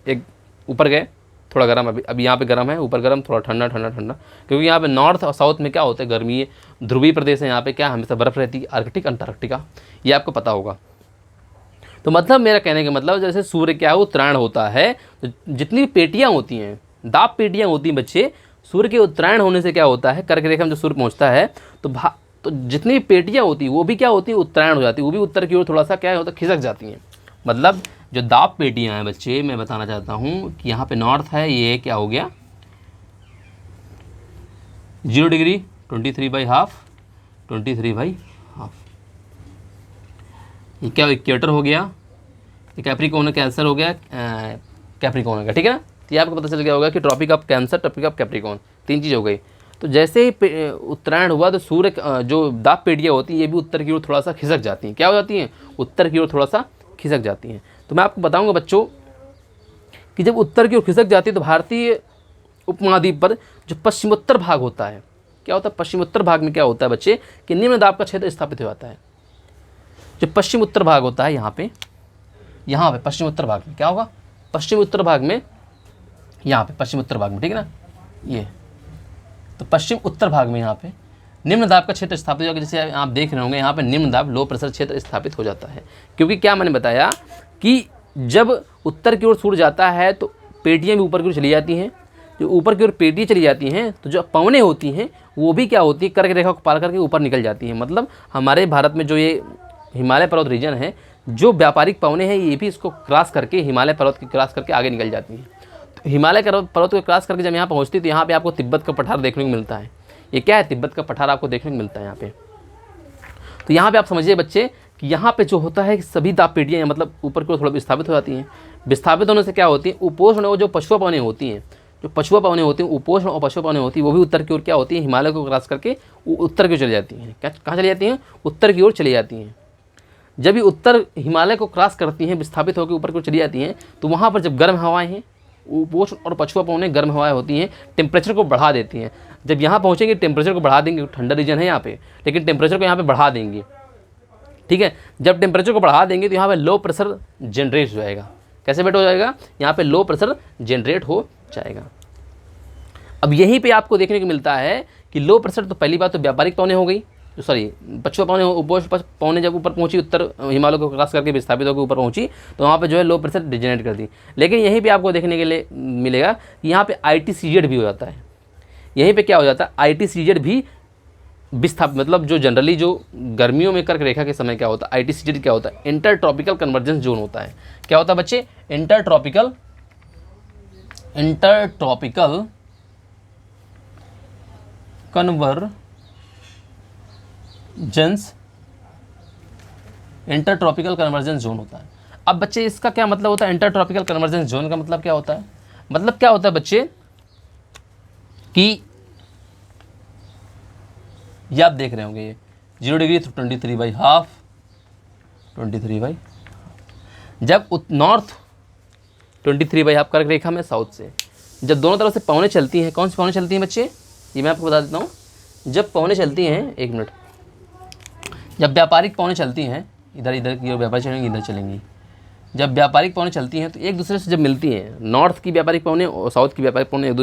एक ऊपर गए थोड़ा गर्म, अभी यहाँ पे गर्म है, ऊपर गर्म, थोड़ा ठंडा ठंडा ठंडा, क्योंकि यहाँ पे नॉर्थ और साउथ में क्या होता है, गर्मी है, ध्रुवीय प्रदेश है, यहाँ पे क्या हमेशा बर्फ़ रहती है, आर्कटिक अंटार्कटिका, ये आपको पता होगा। तो मतलब मेरा कहने का मतलब जैसे सूर्य क्या है, उत्तरायण होता है, तो जितनी भी पेटियाँ होती हैं, दाब पेटियाँ होती हैं बच्चे, सूर्य के उत्तरायण होने से क्या होता है, कर्क रेखा में जो सूर्य पहुँचता है तो जितनी भी पेटियाँ होती हैं वो भी क्या होती है, उत्तरायण हो जाती है, वो भी उत्तर की ओर थोड़ा सा क्या होता है, खिसक जाती हैं। मतलब जो दाब पेटियाँ हैं बच्चे, मैं बताना चाहता हूँ कि यहाँ पे नॉर्थ है, ये क्या हो गया 0 डिग्री 23/2, 23/2, ये क्या इक्वेटर हो गया, ये कैप्रिकॉर्न कैंसर हो गया, कैप्रिकॉर्न हो गया, ठीक है ना। तो ये आपको पता चल गया होगा कि Tropic of Cancer, Tropic of Capricorn, 3 चीज़ हो गई। तो जैसे ही उत्तरायण हुआ तो सूर्य जो दाब पेटियाँ होती हैं ये भी उत्तर की ओर थोड़ा सा खिसक जाती हैं, क्या हो जाती हैं, उत्तर की ओर थोड़ा सा खिसक जाती हैं। तो मैं आपको बताऊंगा बच्चों कि जब उत्तर की ओर खिसक जाती है तो भारतीय उपमहाद्वीप पर जो पश्चिमोत्तर भाग होता है, क्या होता है, पश्चिमोत्तर भाग में क्या होता है बच्चे कि निम्न दाब का क्षेत्र स्थापित हो जाता है। जो पश्चिम उत्तर भाग होता है यहाँ पे पश्चिम उत्तर भाग में क्या होगा, पश्चिम उत्तर भाग में, यहाँ पे पश्चिम उत्तर भाग में, ठीक है ना, ये तो पश्चिम उत्तर भाग में यहाँ पे निम्न दाब का क्षेत्र स्थापित हो जाएगा। जैसे आप देख रहे होंगे यहाँ पे निम्न दाब, लो प्रेशर क्षेत्र स्थापित हो जाता है, क्योंकि क्या मैंने बताया कि जब उत्तर की ओर सूर्य जाता है तो पेटियाँ भी ऊपर की ओर चली जाती हैं, जो ऊपर की ओर पेटियाँ चली जाती हैं तो जो पवनें होती हैं वो भी क्या होती है, कर्क रेखा को पार करके ऊपर निकल जाती हैं। मतलब हमारे भारत में जो ये हिमालय पर्वत रीजन है, जो व्यापारिक पवनें हैं ये भी इसको क्रॉस करके, हिमालय पर्वत की क्रॉस करके आगे निकल जाती हैं। तो हिमालय पर्वत को क्रॉस करके जब यहाँ पहुँचती तो यहाँ पे आपको तिब्बत का पठार देखने को मिलता है। ये क्या है, तिब्बत का पठार आपको देखने को मिलता है यहाँ पे। तो यहाँ पे आप समझिए बच्चे कि यहाँ पे जो होता है कि सभी दाब पेटियाँ मतलब ऊपर की ओर थोड़ा विस्थापित हो जाती हैं। विस्थापित होने से क्या होती है, उपोष्ण और जो पछुआ पवनें होती हैं, जो पछुआ पवनें होती हैं, उपोष्ण और पछुआ पवनें होती हैं, वो भी उत्तर की ओर क्या होती है, हिमालय को क्रॉस करके उत्तर की ओर चली जाती हैं। क्या कहाँ चली जाती हैं, उत्तर की ओर चली जाती हैं। जब ये उत्तर हिमालय को क्रॉस करती हैं, विस्थापित होकर ऊपर की ओर चली जाती हैं, तो वहाँ पर जब गर्म हवाएं हैं, उपोष्ण और पछुआ पवनें गर्म हवाएं होती हैं, टेम्परेचर को बढ़ा देती हैं। जब यहाँ पहुँचेंगे टेम्परेचर को बढ़ा देंगे, ठंडा रीजन है यहाँ पे, लेकिन टेम्परेचर को यहाँ पे बढ़ा देंगे, ठीक है। जब टेम्परेचर को बढ़ा देंगे तो यहाँ पे लो प्रेशर जनरेट हो जाएगा। कैसे बेट हो जाएगा, यहाँ पे लो प्रेशर जनरेट हो जाएगा। अब यहीं पे आपको देखने को मिलता है कि लो प्रेशर, तो पहली बात तो व्यापारिक पवनें हो गई, सॉरी पछुआ पवनें, उपोष्ण पवनें जब ऊपर पहुंची, उत्तर हिमालय को क्रॉस करके विस्थापित होकर ऊपर पहुंची, तो वहाँ पे जो है लो प्रेशर डिजेनरेट कर दी। लेकिन यहीं पे आपको देखने के लिए मिलेगा कि यहाँ पे ITCZ भी हो जाता है। यहीं पे क्या हो जाता है, ITCZ भी विस्थापित, मतलब जो जनरली जो गर्मियों में कर्क रेखा के समय क्या होता है, ITCZ क्या होता है, इंटर ट्रॉपिकल कन्वर्जेंस जोन होता है। क्या होता है बच्चे, इंटर ट्रॉपिकल कन्वर्जेंस जोन होता है। अब बच्चे इसका क्या मतलब होता है, इंटर ट्रॉपिकल कन्वर्जेंस जोन का मतलब क्या होता है, मतलब क्या होता है बच्चे कि ये आप देख रहे होंगे, ये 0 डिग्री 23/2, 23/2, जब नॉर्थ 23/2 कर्क रेखा में, साउथ से जब दोनों तरफ से पवनें चलती हैं, कौन सी पवनें चलती हैं बच्चे, ये मैं आपको बता देता हूँ। जब पवनें चलती हैं, एक मिनट, जब व्यापारिक पवनें चलती हैं, इधर की ओर व्यापारी चलेंगी, इधर चलेंगी। जब व्यापारिक पवनें चलती हैं तो एक दूसरे से जब मिलती हैं, नॉर्थ की व्यापारिक पवनें और साउथ की व्यापारिक पवनें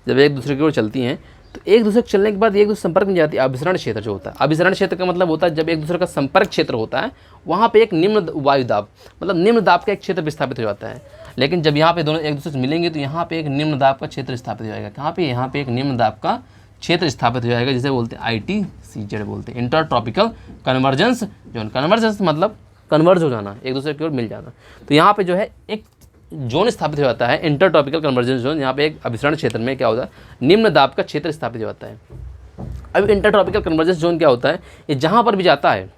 जब एक दूसरे की ओर चलती हैं, तो एक दूसरे के चलने के बाद एक दूसरे संपर्क में जाती है। अभिसरण क्षेत्र जो होता है, अभिसरण क्षेत्र का मतलब होता है जब एक दूसरे का संपर्क क्षेत्र होता है, वहाँ पे एक निम्न वायु दाब, मतलब निम्न दाब का एक क्षेत्र विस्थापित हो जाता है। लेकिन जब यहाँ पे दोनों एक दूसरे से मिलेंगे तो यहाँ पे एक निम्न दाब का क्षेत्र स्थापित हो जाएगा। कहाँ पे, यहाँ पे एक निम्न दाब का क्षेत्र स्थापित हो जाएगा, जिसे बोलते हैं ITCZ बोलते हैं, inter tropical convergence zone. Convergence मतलब कन्वर्ज हो जाना, एक दूसरे की ओर मिल जाना। तो यहाँ पे जो है एक जोन स्थापित हो जाता है, इंटर ट्रॉपिकल कन्वर्जेंस जोन। यहाँ पे एक अभिसरण क्षेत्र में क्या होता है, निम्न दाब का क्षेत्र स्थापित हो जाता है। अब इंटर ट्रॉपिकल कन्वर्जेंस जोन क्या होता है, ये जहाँ पर भी जाता है,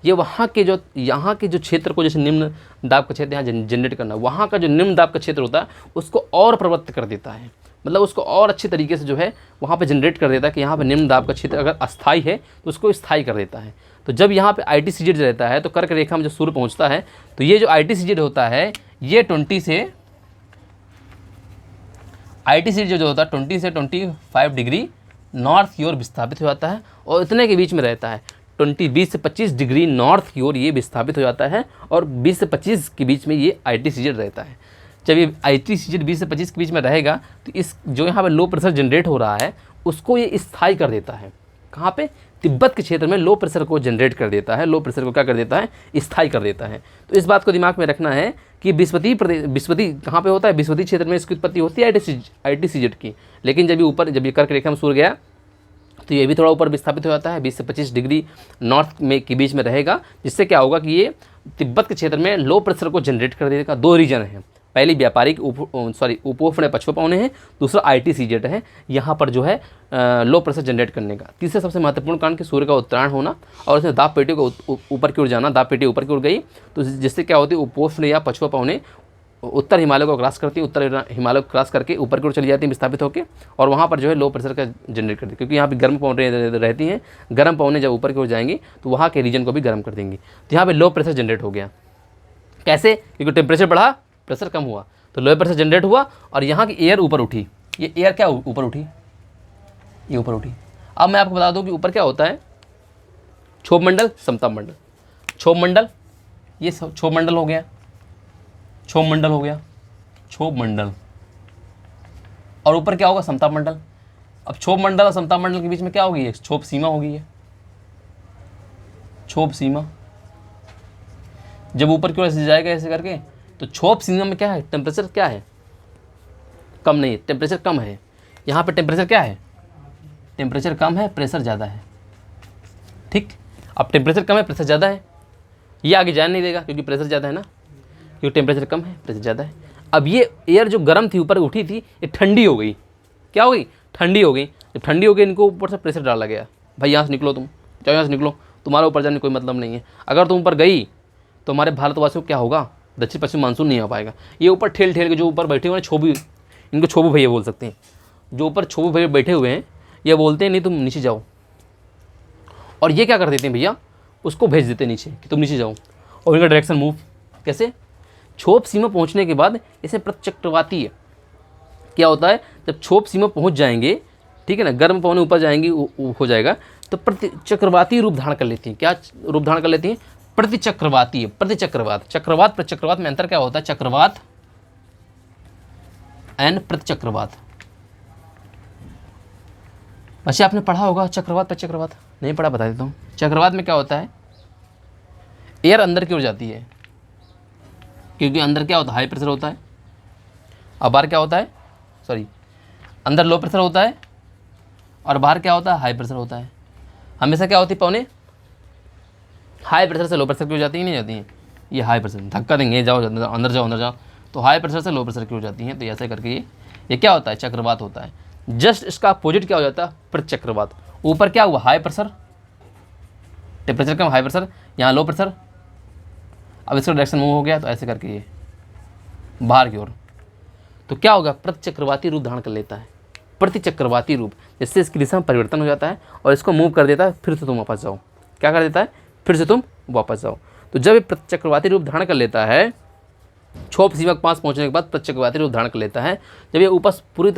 ये वहाँ के जो क्षेत्र को, जैसे निम्न दाब का क्षेत्र यहाँ जनरेट करना, वहाँ का जो निम्न दाब का क्षेत्र होता है उसको और प्रवृत्त कर देता है, मतलब उसको और अच्छे तरीके से जो है वहाँ पे जनरेट कर देता है कि यहाँ पे निम्न दाब का क्षेत्र अगर अस्थाई है तो उसको स्थायी कर देता है। तो जब यहाँ पे ITCZ रहता है तो कर्क रेखा में जो सूर्य पहुँचता है, तो ये जो ITCZ होता है ये 20 से ITCZ जो होता है 20 से 25 डिग्री नॉर्थ की ओर विस्थापित हो जाता है, और इतने के बीच में रहता है, 20 से 25 डिग्री नॉर्थ की ओर ये विस्थापित हो जाता है, और 20 से 25 के बीच में ये ITCZ रहता है। जब ये ITCZ 20 से 25 के बीच में रहेगा तो इस जो यहाँ पे लो प्रेशर जनरेट हो रहा है उसको ये स्थायी कर देता है। कहाँ पे? तिब्बत के क्षेत्र में लो प्रेशर को जनरेट कर देता है, लो प्रेशर को क्या कर देता है? स्थायी कर देता है। तो इस बात को दिमाग में रखना है कि विस्वती कहाँ पे होता है? विस्वती क्षेत्र में इसकी उत्पत्ति होती है ITCZ की, लेकिन जब ये कर्क रेखा में सूर्य गया तो ये भी थोड़ा ऊपर विस्थापित हो जाता है, 20 से 25 डिग्री नॉर्थ में के बीच में रहेगा, जिससे क्या होगा कि ये तिब्बत के क्षेत्र में लो प्रेशर को जनरेट कर देगा। 2 रीजन है, पहली व्यापारिक उपोष्ण पछुआ है, दूसरा ITCZ है, यहाँ पर जो है लो प्रेशर जनरेट करने का। तीसरा सबसे महत्वपूर्ण कारण कि सूर्य का उत्तरायण होना और उसमें दाब पेटी को ऊपर की ओर जाना, दाब पेटी ऊपर की ओर गई तो जिससे क्या होती है उपोष्ण या पछुआ पवने उत्तर हिमालय को क्रॉस करती है, उत्तर हिमालय को क्रॉस करके ऊपर की ओर चली जाती है विस्थापित होकर, और वहाँ पर जो है लो प्रेशर का जनरेट करती है, क्योंकि यहाँ पे गर्म पवनें रहती हैं। गर्म पवनें जब ऊपर की ओर जाएंगी तो वहाँ के रीजन को भी गर्म कर देंगी, तो यहाँ पे लो प्रेशर जनरेट हो गया। कैसे? क्योंकि टेम्परेचर बढ़ा, प्रेशर कम हुआ, तो लो प्रेशर जनरेट हुआ और यहाँ की एयर ऊपर उठी। ये एयर क्या ऊपर उठी? ये ऊपर उठी। अब मैं आपको बता दूँ कि ऊपर क्या होता है? क्षोभ मंडल, समताप मंडल। क्षोभ मंडल, ये क्षोभ मंडल हो गया, क्षोभ मंडल हो गया, क्षोभ मंडल, और ऊपर क्या होगा? समताप मंडल। अब क्षोभ मंडल और समताप मंडल के बीच में क्या होगी? एक क्षोभ सीमा होगी, है क्षोभ सीमा। जब ऊपर की ओर ऐसे जाएगा ऐसे करके तो क्षोभ सीमा में क्या है? टेम्परेचर क्या है? कम नहीं, टेम्परेचर कम है। यहाँ पे टेम्परेचर क्या है? टेम्परेचर कम है, प्रेशर ज़्यादा है। ठीक, अब टेम्परेचर कम है, प्रेशर ज़्यादा है, ये आगे जाने नहीं देगा क्योंकि प्रेशर ज़्यादा है ना, क्योंकि टेम्परेचर कम है, प्रेशर ज़्यादा है। अब ये एयर जो गर्म थी ऊपर उठी थी, ये ठंडी हो गई। क्या हो गई? ठंडी हो गई। जब ठंडी हो गई इनको ऊपर से प्रेशर डाला गया, भाई यहाँ से निकलो, तुम जाओ, यहाँ से निकलो, तुम्हारा ऊपर जाने कोई मतलब नहीं है। अगर तुम ऊपर गई तो हमारे भारतवासियों को क्या होगा? दक्षिण पश्चिम मानसून नहीं आ पाएगा। ये ऊपर ठेल ठेल के जो ऊपर बैठे हुए हैं छोबू, इनको छोबू भैया बोल सकते हैं, जो ऊपर छोबू भैया बैठे हुए हैं ये बोलते हैं नहीं तुम नीचे जाओ, और ये क्या कर देते हैं भैया? उसको भेज देते हैं नीचे कि तुम नीचे जाओ, और इनका डायरेक्शन मूव कैसे? क्षोभ सीमा पहुंचने के बाद इसे प्रतिचक्रवाती है। क्या होता है? जब क्षोभ सीमा पहुंच जाएंगे, ठीक है ना, गर्म पवनें ऊपर जाएंगी, हो जाएगा तो प्रतिचक्रवाती रूप धारण कर लेती हैं। क्या रूप धारण कर लेती हैं? प्रतिचक्रवाती। प्रतिचक्रवात, चक्रवात प्रतिचक्रवात में अंतर क्या होता है? चक्रवात एंड प्रतिचक्रवात। अच्छा, आपने पढ़ा होगा चक्रवात प्रतिचक्रवात? नहीं पढ़ा, बता देता हूँ। चक्रवात में क्या होता है? एयर अंदर की ओर जाती है, क्योंकि अंदर क्या होता है? हाई प्रेशर होता है, और बाहर क्या होता है? अंदर लो प्रेशर होता है और बाहर क्या होता है? हाई प्रेशर होता है। हमेशा क्या होती है? पवनें हाई प्रेशर से लो प्रेशर की हो जाती है, नहीं जाती हैं? ये हाई प्रेशर धक्का देंगे, जाओ अंदर जाओ, अंदर जाओ, तो हाई प्रेशर से लो प्रेशर की हो जाती हैं। तो ऐसे करके ये क्या होता है? चक्रवात होता है। जस्ट इसका अपोजिट क्या हो जाता है? प्रतिचक्रवात। ऊपर क्या हुआ? हाई प्रेशर, टेम्परेचर कम, हाई प्रेशर, यहाँ लो प्रेशर, अब इसका डायरेक्शन मूव हो गया तो ऐसे करके ये बाहर की ओर, तो क्या होगा? प्रतिचक्रवाती रूप धारण कर लेता है। प्रतिचक्रवाती रूप, जिससे इसकी दिशा में परिवर्तन हो जाता है और इसको मूव कर देता है, फिर से तुम वापस जाओ। क्या कर देता है? फिर से तुम वापस जाओ। तो जब ये प्रतिचक्रवाती रूप धारण कर लेता है, क्षोभ सीमा के पास पहुंचने के बाद प्रतिचक्रवाती रूप धारण कर लेता है, जब ये ऊपर पूरी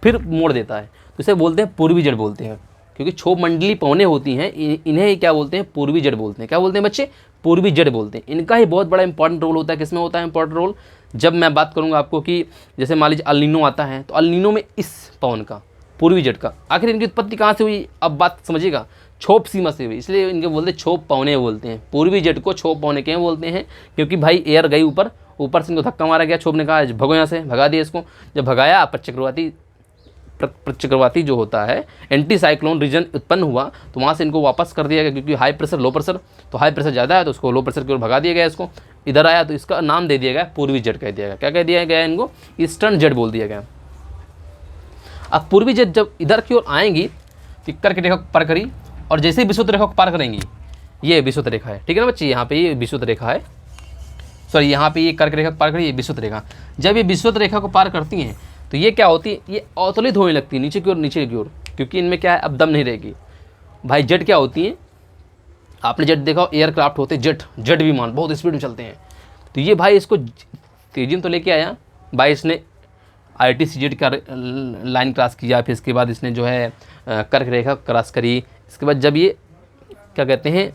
फिर मोड़ देता है तो इसे बोलते हैं पूर्वी जड़ बोलते हैं, क्योंकि क्षोभ मंडली पवनें होती हैं, इन्हें क्या बोलते हैं? पूर्वी जड़ बोलते हैं। क्या बोलते हैं बच्चे? पूर्वी जड़ बोलते हैं। इनका ही बहुत बड़ा इंपॉर्टेंट रोल होता है। किसमें होता है इंपॉर्टेंट रोल? जब मैं बात करूंगा आपको कि जैसे मान लीजिए अल नीनो आता है, तो अल नीनो में इस पवन का, पूर्वी जड़ का, आखिर इनकी उत्पत्ति कहाँ से हुई? अब बात समझिएगा, क्षोभ सीमा से हुई, इसलिए इनके बोलते हैं क्षोभ पवनें बोलते हैं। पूर्वी जड़ को क्षोभ पवनें क्यों बोलते हैं? क्योंकि भाई एयर गई ऊपर से इनको धक्का मारा गया, क्षोभ ने कहा भगो यहाँ से, भगा दिया इसको। जब भगाया, प्रतिचक्रवाती जो होता है एंटी साइक्लोन रीजन उत्पन्न हुआ, तो वहाँ से इनको वापस कर दिया गया, क्योंकि हाई प्रेशर लो प्रेशर, तो हाई प्रेशर ज़्यादा है तो उसको लो प्रेशर की ओर भगा दिया गया। इसको इधर आया तो इसका नाम दे दिया गया पूर्वी जड़ कह दिया गया। क्या कह दिया गया? इनको ईस्टर्न जड़ बोल दिया गया। अब पूर्वी जड़ जब इधर की ओर आएंगी तो कर्क रेखा को पार करी, और जैसे ही विषुवत रेखा को पार करेंगी, ये विषुवत रेखा है, ठीक है ना बच्चे? यहाँ पे ये विषुवत रेखा है, यहाँ पे ये कर्क रेखा को पार करी, ये विषुवत रेखा। जब ये विषुवत रेखा को पार करती हैं तो ये क्या होती है? ये अवतलित होने लगती है नीचे की ओर, क्योंकि इनमें क्या है? अब दम नहीं रहेगी। भाई जेट क्या होती है? आपने जेट देखा, एयरक्राफ्ट होते हैं, जेट विमान बहुत स्पीड में चलते हैं। तो ये भाई इसको तेजी में तो लेके आया भाई, इसने ITCZ का लाइन क्रॉस किया, फिर इसके बाद इसने जो है कर्क रेखा क्रॉस करी। इसके बाद जब ये क्या कहते हैं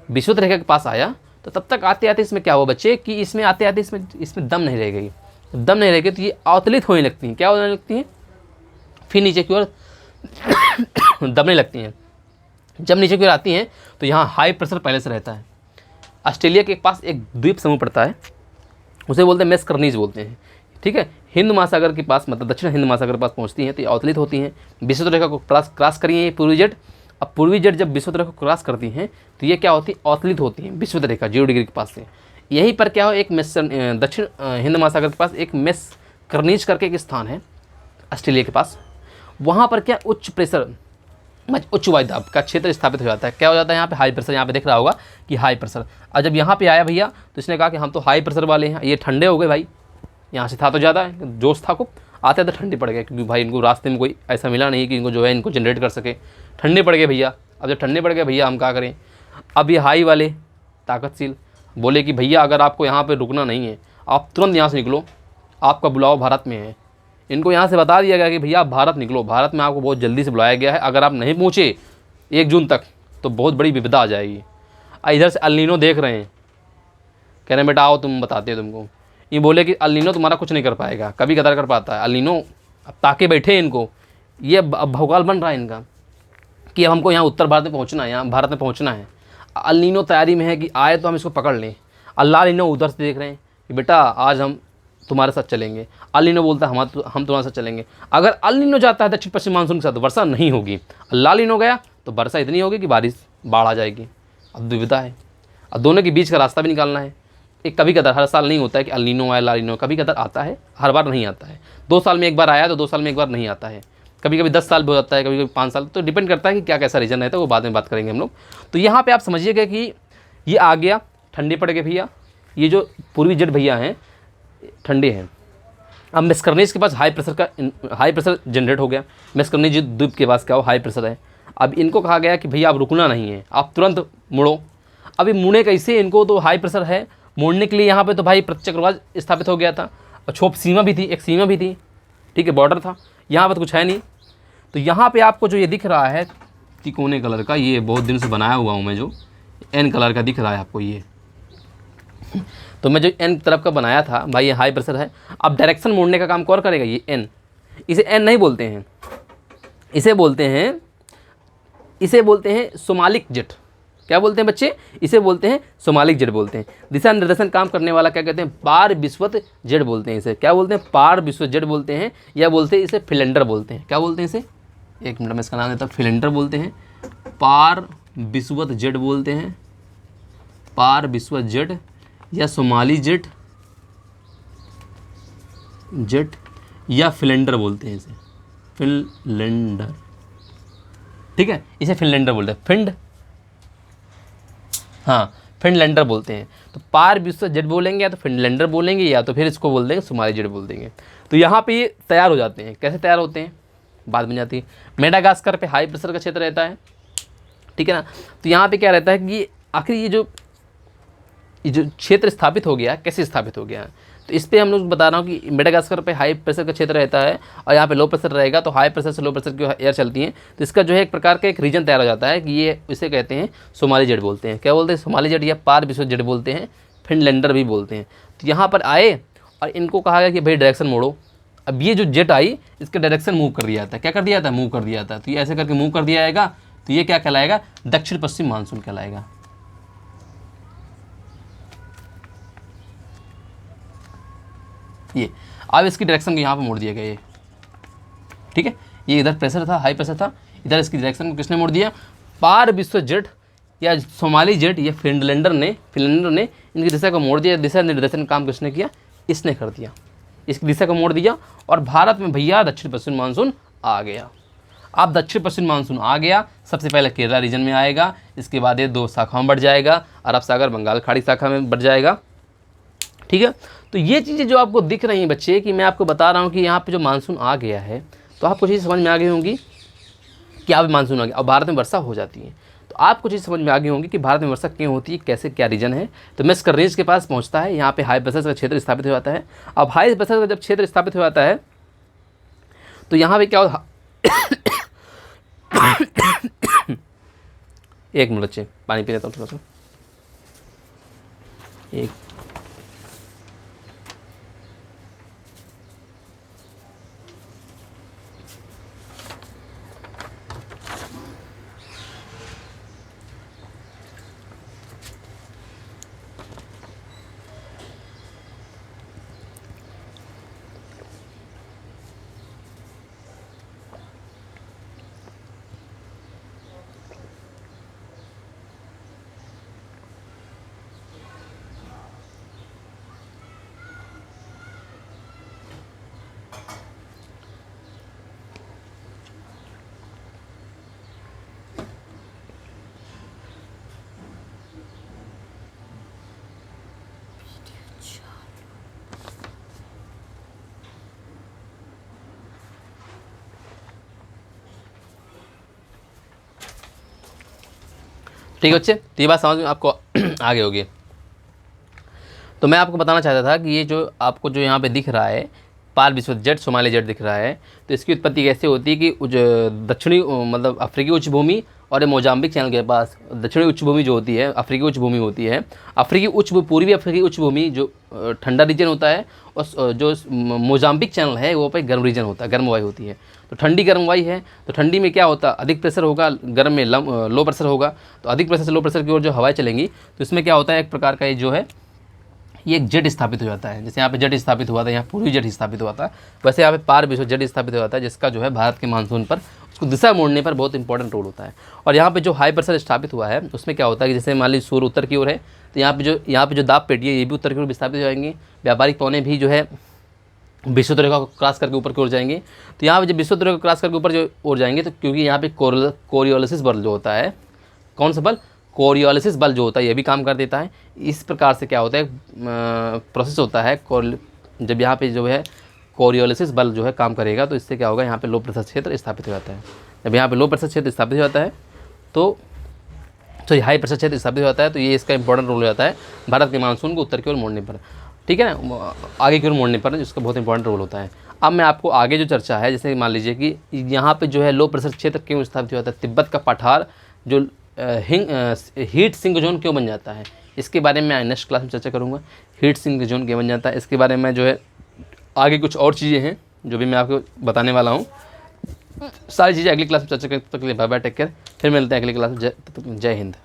विषुवत रेखा के पास आया, तो तब तक आते आते इसमें क्या हुआ बच्चे कि इसमें आते आते इसमें दम नहीं रह गई। दम नहीं रहेगी तो ये अवतलित होने लगती हैं। क्या होने लगती हैं? फिर नीचे की ओर दबने लगती हैं। जब नीचे की ओर आती हैं तो यहाँ हाई प्रेशर पहले से रहता है। ऑस्ट्रेलिया के पास एक द्वीप समूह पड़ता है, उसे बोलते हैं मैस्कर्नीज बोलते हैं। ठीक है, हिंद महासागर के पास, मतलब दक्षिण हिंद महासागर के पास पहुंचती हैं तो ये अवतलित होती हैं। विषुवत रेखा को क्रॉस करी है ये पूर्वी जेट। अब पूर्वी जेट जब विषुवत रेखा को क्रॉस करती हैं तो ये क्या होती है? अवतलित होती हैं विषुवत रेखा 0 डिग्री के पास से। यहीं पर क्या हो, एक दक्षिण हिंद महासागर के पास एक मैस्कर्नीज करके एक स्थान है ऑस्ट्रेलिया के पास। वहाँ पर क्या उच्च प्रेशर, उच्च वायु दाब का क्षेत्र स्थापित हो जाता है। क्या हो जाता है? यहाँ पे हाई प्रेशर, यहाँ पे दिख रहा होगा कि हाई प्रेशर। और जब यहाँ पे आया भैया तो इसने कहा कि हम तो हाई प्रेशर वाले हैं, ये ठंडे हो गए भाई। यहाँ से था तो ज़्यादा जोश था खूब, आते तो ठंडे पड़ गए क्योंकि भाई इनको रास्ते में कोई ऐसा मिला नहीं कि इनको जो है इनको जनरेट कर सके। ठंडे पड़ गए भैया। अब जब ठंडे पड़ गए भैया हम क्या करें? अब ये हाई वाले ताकतशील बोले कि भैया अगर आपको यहाँ पर रुकना नहीं है, आप तुरंत यहाँ से निकलो, आपका बुलावा भारत में है। इनको यहाँ से बता दिया गया कि भैया आप भारत निकलो, भारत में आपको बहुत जल्दी से बुलाया गया है। अगर आप नहीं पहुँचे 1 जून तक तो बहुत बड़ी विपदा आ जाएगी। इधर से अल नीनो देख रहे हैं, कह रहे हैं बेटा आओ तुम बताते हैं तुमको। ये बोले कि अल नीनो तुम्हारा कुछ नहीं कर पाएगा, कभी कदार कर पाता है। अल नीनो अब ताके बैठे इनको, ये अब भौकाल बन रहा है इनका कि अब हमको यहाँ उत्तर भारत में पहुँचना है, यहाँ भारत में पहुँचना है। अल नीनो तैयारी में है कि आए तो हम इसको पकड़ लें। अल्लाह नीनो उधर से देख रहे हैं कि बेटा आज हम तुम्हारे साथ चलेंगे। अल नीनो बोलता है हम तुम्हारे साथ चलेंगे। अगर अल नीनो जाता है दक्षिण पश्चिम मानसून के साथ तो वर्षा नहीं होगी। अल नीनो गया तो वर्षा इतनी होगी कि बाढ़ आ जाएगी। अब दुविधा है, अब दोनों के बीच का रास्ता भी निकालना है। एक कभी कदार, हर साल नहीं होता है कि अल नीनो आया ला नीनो, कभी कदार आता है, हर बार नहीं आता है। 2 साल में एक बार आया तो 2 साल में एक बार नहीं आता है। कभी कभी 10 साल भी हो जाता है, कभी कभी 5 साल, तो डिपेंड करता है कि क्या कैसा रीजन रहता है, वो बाद में बात करेंगे हम लोग। तो यहाँ पर आप समझिएगा कि ये आ गया, ठंडे पड़ गए भैया। ये जो पूर्वी जेट भैया हैं ठंडे हैं। अब मैस्कर्नीज के पास हाई प्रेशर जनरेट हो गया। मैस्कर्नीज द्वीप के पास क्या हो, हाई प्रेशर है। अब इनको कहा गया कि भैया आप रुकना नहीं है, आप तुरंत मुड़ो। अभी मुड़े कैसे? इनको तो हाई प्रेशर है, मुड़ने के लिए यहाँ पे तो भाई प्रत्यक्रवाज स्थापित हो गया था और छोप सीमा भी थी, एक सीमा भी थी, ठीक है, बॉर्डर था। यहाँ पर तो कुछ है नहीं। तो यहाँ पे आपको जो ये दिख रहा है तिकोने कलर का, ये बहुत दिन से बनाया हुआ हूँ मैं, जो एन कलर का दिख रहा है आपको ये तो मैं जो एन तरफ का बनाया था भाई, ये हाई प्रेशर है। अब डायरेक्शन मोड़ने का काम कौन करेगा? ये एन। इसे एन नहीं बोलते हैं, इसे बोलते हैं सोमालिक जेट। क्या बोलते हैं बच्चे? इसे बोलते हैं सोमालिक जेट बोलते हैं। दिशा निर्देशन काम करने वाला क्या कहते हैं? पार विषुवत जेट बोलते हैं इसे। क्या बोलते हैं? पार विषुवत जेट बोलते हैं, या बोलते हैं इसे फिलेंडर बोलते हैं। क्या बोलते हैं इसे? एक मिनट में इसका नाम देता हूँ। फिलेंडर बोलते हैं, पार विषुवत जेट बोलते हैं, पार विषुवत जेट या सोमाली जेट या फिलेंडर बोलते हैं इसे, फिलेंडर। ठीक है, इसे फिनलैंडर बोलते हैं, फिनलैंडर बोलते हैं। तो पार विश्व जेट बोलेंगे या तो फिनलैंडर बोलेंगे, या तो फिर इसको बोल देंगे सोमाली जेट बोल देंगे। तो यहाँ पे ये तैयार हो जाते हैं। कैसे तैयार होते हैं बात बन जाती है। मेडागास्कर पे हाई प्रेशर का क्षेत्र रहता है, ठीक है ना। तो यहाँ पे क्या रहता है कि आखिर ये जो क्षेत्र स्थापित हो गया, कैसे स्थापित हो गया, तो इस पर हम लोग बता रहा हूँ कि मेडागास्कर पे हाई प्रेशर का क्षेत्र रहता है और यहाँ पे लो प्रेशर रहेगा। तो हाई प्रेशर से लो प्रेशर की एयर चलती है, तो इसका जो है एक प्रकार का एक रीजन तैयार हो जाता है कि ये इसे कहते हैं सोमाली जेट बोलते हैं। क्या बोलते हैं? सोमाली जेट या पार विश्व जेट बोलते हैं, फिनलैंडर भी बोलते हैं। तो यहाँ पर आए और इनको कहा गया कि भाई डायरेक्शन मोड़ो। अब ये जो जेट आई इसका डायरेक्शन मूव कर दिया था। क्या कर दिया था? मूव कर दिया था। तो ये ऐसे करके मूव कर दिया जाएगा, तो ये क्या कहलाएगा? दक्षिण पश्चिम मानसून कहलाएगा। ये अब इसकी डायरेक्शन को यहाँ पे मोड़ दिया गया ये, ठीक है। ये इधर प्रेशर था, हाई प्रेशर था, इधर इसकी डायरेक्शन को किसने मोड़ दिया? पार विश्व जेट या सोमाली जेट या फिनलैंडर ने इनकी दिशा को मोड़ दिया। दिशा निर्देशन काम किसने किया? इसने कर दिया, इसकी दिशा को मोड़ दिया और भारत में भैया दक्षिण पश्चिम मानसून आ गया। अब दक्षिण पश्चिम मानसून आ गया, सबसे पहले केरला रीजन में आएगा, इसके बाद ये 2 शाखाओं में बढ़ जाएगा, अरब सागर बंगाल खाड़ी शाखा में बढ़ जाएगा, ठीक है। तो ये चीज़ें जो आपको दिख रही हैं बच्चे, कि मैं आपको बता रहा हूँ कि यहाँ पे जो मानसून आ गया है, तो आपको चीज़ समझ में आ गई होंगी कि अब मानसून आ गया और भारत में वर्षा हो जाती है। तो आपको चीज़ समझ में आ गई होंगी कि भारत में वर्षा क्यों होती है, कैसे क्या रीजन है। तो मैस्कर्नीज के पास पहुँचता है, यहाँ पे हाई प्रेशर का क्षेत्र स्थापित हो जाता है। अब हाई प्रेशर का जब क्षेत्र स्थापित हो जाता है तो यहाँ पे क्या होता एक मिनट बच्चे, पानी पी लेता हूँ थोड़ा सा। एक ठीक है बच्चे, तो ये बात समझ में आपको आगे होगी। तो मैं आपको बताना चाहता था कि ये जो आपको जो यहाँ पे दिख रहा है पाल विश्व जेट, सोमाली जेट दिख रहा है, तो इसकी उत्पत्ति कैसे होती है कि दक्षिणी मतलब अफ्रीकी उच्च भूमि और ये मोजाम्बिक चैनल के पास दक्षिणी उच्च भूमि जो होती है, अफ्रीकी उच्च भूमि होती है। अफ्रीकी उच्च पूर्वी अफ्रीकी उच्च भूमि जो ठंडा रीजन होता है, और जो मोजाम्बिक चैनल है वो पे गर्म रीजन होता है, गर्म वायु होती है। तो ठंडी गर्म वायु है, तो ठंडी में क्या होता है, अधिक प्रेशर होगा, गर्म में लो प्रेशर होगा। तो अधिक प्रेशर से लो प्रेशर की ओर जो हवाएं चलेंगी, तो इसमें क्या होता है, एक प्रकार का ये जो है ये एक जेट स्थापित हो जाता है। जैसे यहाँ पे जेट स्थापित हुआ था, यहाँ पूर्वी जेट स्थापित हुआ था, वैसे यहाँ पे पार विश्व जेट स्थापित हो जाता है, जिसका जो है भारत के मानसून पर उसको दिशा मोड़ने पर बहुत इंपॉर्टेंट रोल होता है। और यहाँ पे जो हाई प्रेशर स्थापित हुआ है उसमें क्या होता है कि जैसे मान लीजिए सूर्य उत्तर की ओर है, तो यहाँ पे जो दाब पेटी है ये भी उत्तर की ओर विस्थापित हो जाएंगे। व्यापारिक पौने भी जो है विश्व रेखा को क्रॉस करके ऊपर की ओर जाएंगे। तो यहाँ पे जब विश्व रेखा को क्रॉस करके ऊपर जो ओर जाएंगे, तो क्योंकि यहाँ पे कोरियोलिसिस बल जो होता है, कौन सा बल, कोरियोलिसिस बल जो होता है, ये भी काम कर देता है। इस प्रकार से क्या होता है, प्रोसेस होता है, जब यहाँ पे जो है कोरियोलिसिस बल जो है काम करेगा, तो इससे क्या होगा, यहाँ पे लो प्रेशर क्षेत्र स्थापित हो जाता है। जब यहाँ पे लो प्रेशर क्षेत्र स्थापित हो जाता है तो हाई प्रेशर क्षेत्र स्थापित हो जाता है, तो ये इसका इंपॉर्टेंट रोल हो जाता है भारत के मानसून को उत्तर की ओर मोड़ने पर, ठीक है ना, आगे की ओर मोड़ने पर, जिसका बहुत इंपॉर्टेंट रोल होता है। अब मैं आपको आगे जो चर्चा है, जैसे मान लीजिए कि यहाँ पे जो है लो प्रेशर क्षेत्र क्यों स्थापित हो जाता है, तिब्बत का पठार जो हीट सिंक जोन क्यों बन जाता है, इसके बारे में मैं नेक्स्ट क्लास में चर्चा करूँगा। हीट सिंक जोन क्यों बन जाता है, इसके बारे में जो है आगे कुछ और चीज़ें हैं जो भी मैं आपको बताने वाला हूँ। सारी चीज़ें अगली क्लास में चर्चा करते, तक के लिए बाय बाय, टेक केयर, फिर मिलते हैं अगली क्लास में। जय हिंद।